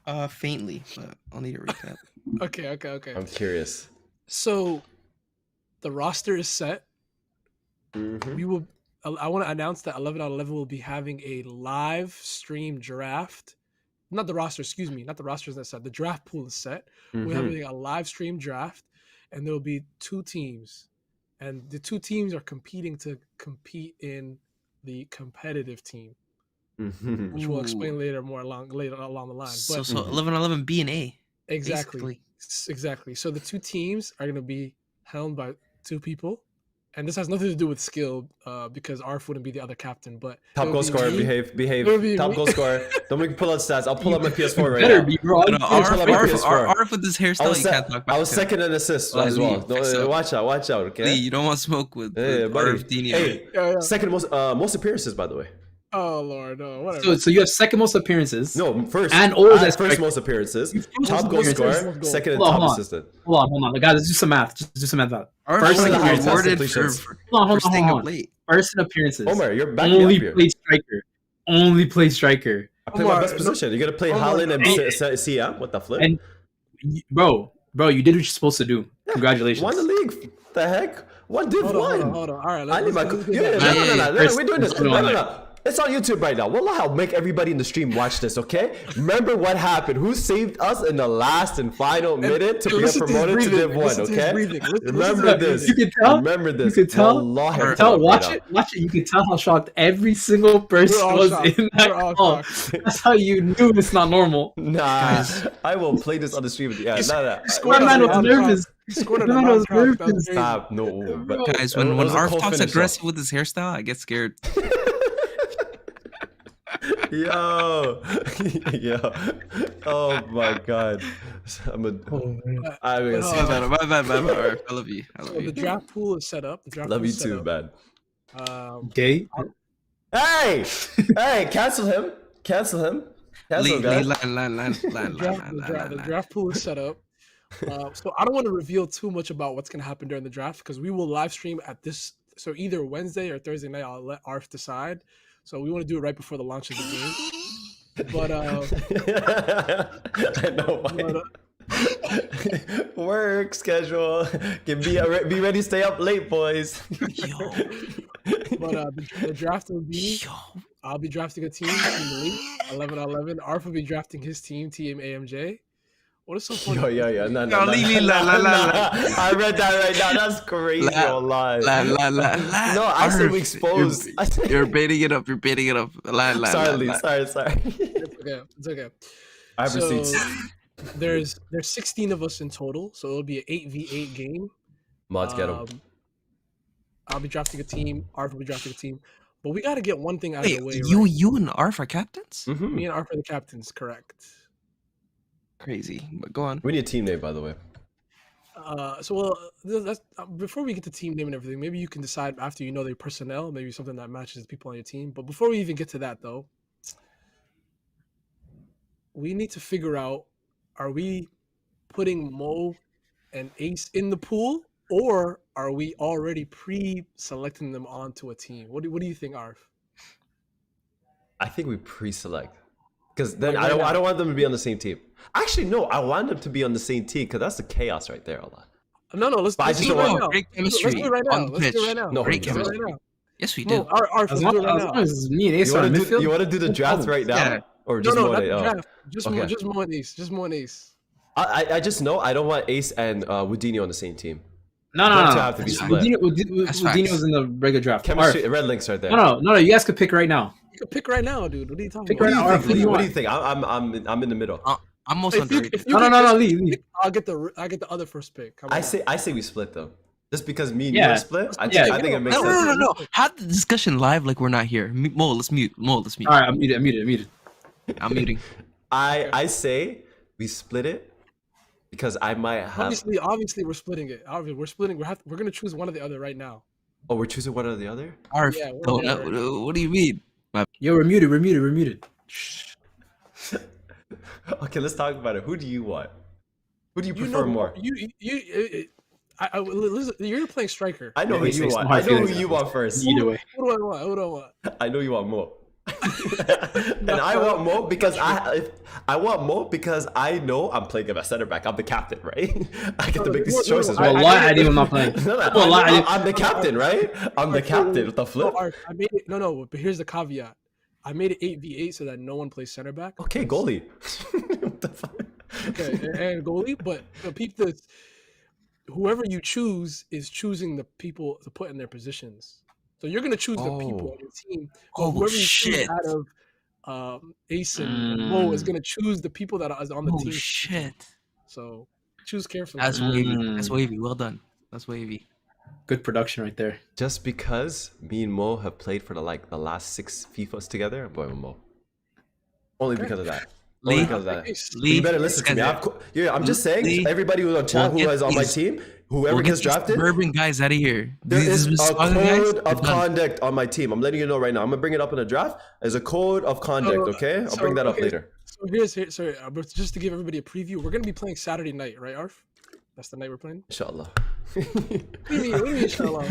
talking Faintly, but I'll need a recap. about? Okay. I'm curious. So the roster is set. Mhm. We will. I want to announce that 11 out of 11 will be having a live stream draft. Not the roster, excuse me. Not the roster is not set. The draft pool is set. We're Mhm. having a live stream draft, and there will be 2 teams, and the 2 teams are competing to compete in the competitive team, Mhm. which we'll Ooh. explain later along the line. So But 11-11 B and A. exactly. So the 2 teams are going to be helmed by 2 people, and this has nothing to do with skill, because Arf wouldn't be the other captain. But Top it'll goal be scorer, me. behave. It'll be Top me. goal scorer. Don't make me pull out stats. I'll pull up my PS4 right Better now. be, bro. No, Arf- Arf with this I hairstyle, was, you se- can't talk about. I was second in assists Oh, as well. Lee, fix No, up. watch out, okay? Lee, you don't want smoke with Hey, buddy. Arf Dini. Hey, Yeah. second most appearances, by the way. Oh Lord, no, whatever. So you have second most appearances. No, first And oldest first striker. most appearances. First Top most goal appearances. scorer, Goal. second and Hold on, top hold on. assistant. Hold on. Guys, let's do some math. Just do some math. Arf First should in be appearances. rewarded completions. for Hold on. staying up late. First in appearances. Omar, you're backing me Only up here. play striker. Only play striker. I play my Omar, best position. You're gonna play Omar, Haaland and hey. CM? What the flip? And bro, you did what you're supposed to do. Congratulations. Won the league. What the heck? One div Hold on, one. hold on. All right, I need my. let's Yeah, get no, back. no, we're doing this. First- No. It's on YouTube right now. Wallah, I'll make everybody in the stream watch this, okay? Remember what happened? Who saved us in the last and final minute to Yo, get listen to his promoted to breathing. Div 1, Listen to his okay? breathing. Listen to Remember his this. You can tell. Remember this. You can tell. Wallah, You I'm can tell. right Watch now. it. You can tell how shocked every single person We're all was shocked. in that We're all call. shocked. That's how you knew it's not normal. Nah, Guys. I will play this on the stream. Yeah, nah. scored My man on was the nervous. He scored on My a man was non-prop. That was nervous. crazy. Stop. No. But Guys, it when was a Arf cold talks finish, aggressive with his hairstyle, I get scared. Yo, yo, oh my god. I'm a. But, I'm gonna but, say uh, My bad. Arf, I love you. I love so you. the draft pool is set up. The draft love pool you is set too, up. man. Gay. Hey, hey, cancel him. Cancel him. Cancel him, guys. The draft pool is set up. So I don't want to reveal too much about what's going to happen during the draft because we will live stream at this. So either Wednesday or Thursday night, I'll let Arf decide. So we want to do it right before the launch of the game. But I know. Work schedule. Be ready to stay up late, boys. Yo. But the draft will be. I'll be drafting a team, Team Elite, 11-11. Arf will be drafting his team, Team AMJ. What is so funny? Yo, no. La, la, la. I read that right now. That's crazy. Online. No, I said we exposed. You're baiting it up. You're baiting it up. Sorry. It's okay. I have receipts. There's 16 of us in total, so it'll be an 8v8 game. Mods get them. I'll be drafting a team. Arf will be drafting a team. But we got to get one thing out of Wait, the way. you and Arf are captains? Me and Arf are the captains, correct. Crazy. But go on. We need a team name, by the way. That's, before we get to team name and everything, maybe you can decide after you know their personnel, maybe something that matches the people on your team. But before we even get to that, though, we need to figure out: are we putting Mo and Ace in the pool, or are we already pre-selecting them onto a team? What do you think, Arf? I think we pre-select. Because then I don't want them to be on the same team. Actually, no, I want them to be on the same team because that's the chaos right there. No, let's do it right now. Great Let's chemistry do it right now. on the Let's do it right pitch. now. No, Great Let's do it chemistry. right now. Yes, we No, do. Arf, As let's do long it right now. as me and Ace are in midfield. You want to do the draft right now? Yeah. Or just No, Mo not and the Ace? draft. Just Okay. Mo and Ace. Just Mo and Ace. I just know I don't want Ace and Woodini on the same team. No. Those two have to be split. Udino's in the regular draft. Chemistry, red links right there. No. You guys could pick right now. You can pick right now, dude. What are you talking Pick about? right now. Arf, What do you want? think? I'm in the middle. I'm most If you underrated. get No, this Lee. pick, I get the other first pick. Come I on. say we split them. Just because me and Yeah. you are split, I Yeah. think it makes No, sense. no. Have the discussion live like we're not here. Mo, let's mute. All right, I'm muted. I'm muting. I say we split it because I might have. Obviously, we're splitting it. Obviously, we're splitting. We're gonna choose one or the other right now. Oh, we're choosing one or the other. Arf, Yeah, we're no, there. what do you mean? Yo, we're muted. Okay, let's talk about it. Who do you want? Who do you You prefer know more? listen, you're playing striker. I know who Makes you no want. hard I know who feelings. you want first. Either way. What do I want? I know you want Mo. And I want Mo because I know I'm playing him at center back. I'm the captain, right? I get to make these choices, right? I didn't. I'm not playing. I'm the captain, right? I'm the captain with the flip. I made it. No. But here's the caveat. I made it 8v8 so that no one plays center back. Okay, goalie. What the fuck? Okay, and goalie. But this. Whoever you choose is choosing the people to put in their positions. So you're gonna choose the people on your team. But whoever you choose out of Ace and Mo is gonna choose the people that are on the team. Oh shit! So choose carefully. That's wavy. That's wavy. Well done. That's wavy. Good production right there. Just because me and Mo have played for the last 6 FIFAs together, I'm going with Mo. Only because of that. Lee, You better listen to me. I'm just saying, everybody who's on chat who is on my team, whoever gets drafted, suburban guys out of here. there is a code of conduct on my team. I'm letting you know right now. I'm gonna bring it up in the draft. There's a code of conduct. Okay, I'll bring that up later. So sorry, but just to give everybody a preview, we're gonna be playing Saturday night, right, Arf? That's the night we're playing. Inshallah. What do you mean, inshallah?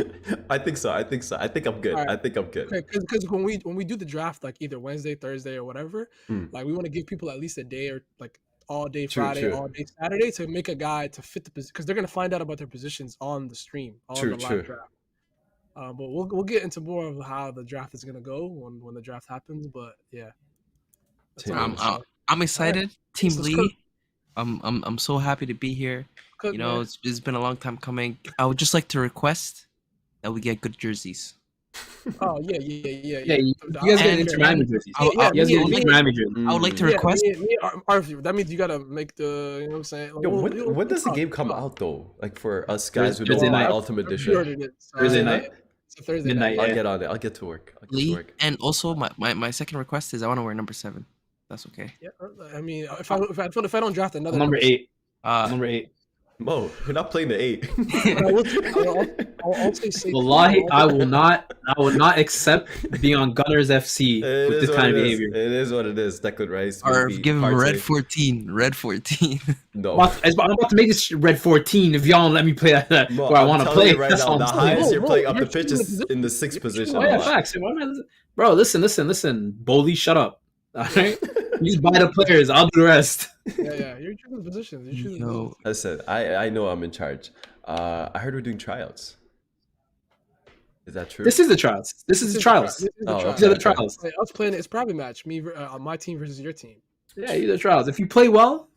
I think so. I think I'm good. Right. I think I'm good. Okay, because when we do the draft, like either Wednesday, Thursday, or whatever, like we want to give people at least a day or like all day Friday, all day Saturday to make a guy to fit the position because they're gonna find out about their positions on the stream, the live draft. But we'll get into more of how the draft is gonna go when the draft happens. But yeah, I'm excited. Right. Team Let's Lee. go. I'm so happy to be here. Cook, You know, man. it's been a long time coming. I would just like to request that we get good jerseys. Oh yeah. Yeah, you guys get Inter Miami jerseys. You guys get Inter Miami jerseys. I would like to request. That means you gotta make the. You know what I'm saying? Like, When does the game come out though? Like for us guys who Thursday don't buy night. Ultimate We Edition. ordered it. Thursday night. It's a Thursday Midnight, night. I'll yeah. get on it. I'll get to work. I'll get to Lee, work. and also my second request is I want to wear number 7. That's okay. Yeah, I mean, if I don't draft another Number 8. Uh, Number 8. Mo, you're not playing the 8. I'll say safe. Wallahi, I will not accept being on Gunners FC It with is this what kind of it is. behavior. It is what it is. Declan Rice. or maybe give him Partey. red 14. Red 14. No. I'm about to make this red 14 if y'all don't let me play that Mo, where I I'm want to telling play. you right That's now, all the I'm saying. highest you're Mo, playing up you're the pitch choosing is the in the 6th position. Oh, yeah, facts. Why am I bro, listen. Bully, shut up. All right? You just buy the players. I'll do the rest. Yeah, you're choosing positions. You're choosing Yo, I said, I know I'm in charge. I heard we're doing tryouts. Is that true? This is the trials. This is the trials. This is the Oh, trials. These are the okay. trials. Like, us playing it's probably match me, my team versus your team. Yeah, these are the trials. If you play well,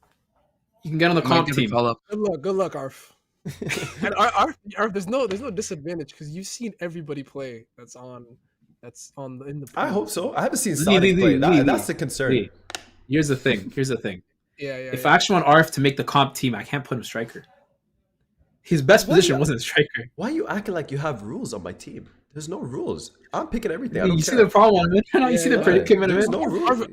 you can get on the I might comp get a team. call up. Good luck, Arf. And Arf, there's no disadvantage because you've seen everybody play that's on in the. I hope so. I haven't seen Lee, Sonic play. Lee. That's the concern. Lee, here's the thing. Yeah. If I actually want Arf to make the comp team, I can't put him striker. His best Why position not? wasn't striker. Why are you acting like you have rules on my team? There's no rules. I'm picking everything. I don't You care. see the problem, man? You see the Yeah. predicament of There's it? no rules.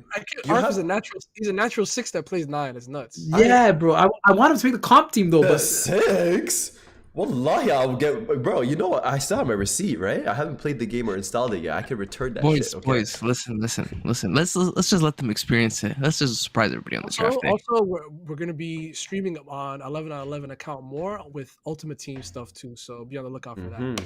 Arf is a natural. He's a natural 6 that plays 9. It's nuts. Yeah, bro. I want him to make the comp team though, The but 6? Wallahi, I'll get. Bro, you know what? I still have my receipt, right? I haven't played the game or installed it yet. I can return that Boys, shit. Okay? boys, listen. Let's just let them experience it. Let's just surprise everybody on this draft day. Also, we're gonna be streaming on 11 on 11 account more with Ultimate Team stuff too. So be on the lookout for that. Mhm.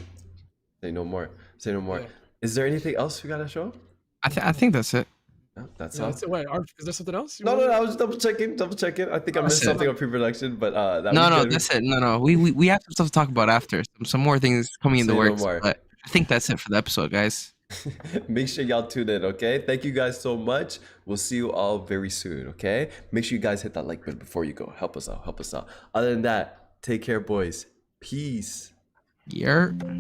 Say no more. Say no more. Yeah. Is there anything else we gotta show? I think that's it. No, that's Yeah, all. that's it. Wait, Arf, is there something else? you No, wanna- I was double checking. I think I missed That's it. something on pre-production, but that No, was no, good. that's it. No. We have some stuff to talk about after. Some more things coming in the Say no works. more. But I think that's it for the episode, guys. Make sure y'all tune in, okay? Thank you guys so much. We'll see you all very soon, okay? Make sure you guys hit that like button before you go. Help us out. Other than that, take care, boys. Peace. Yeah.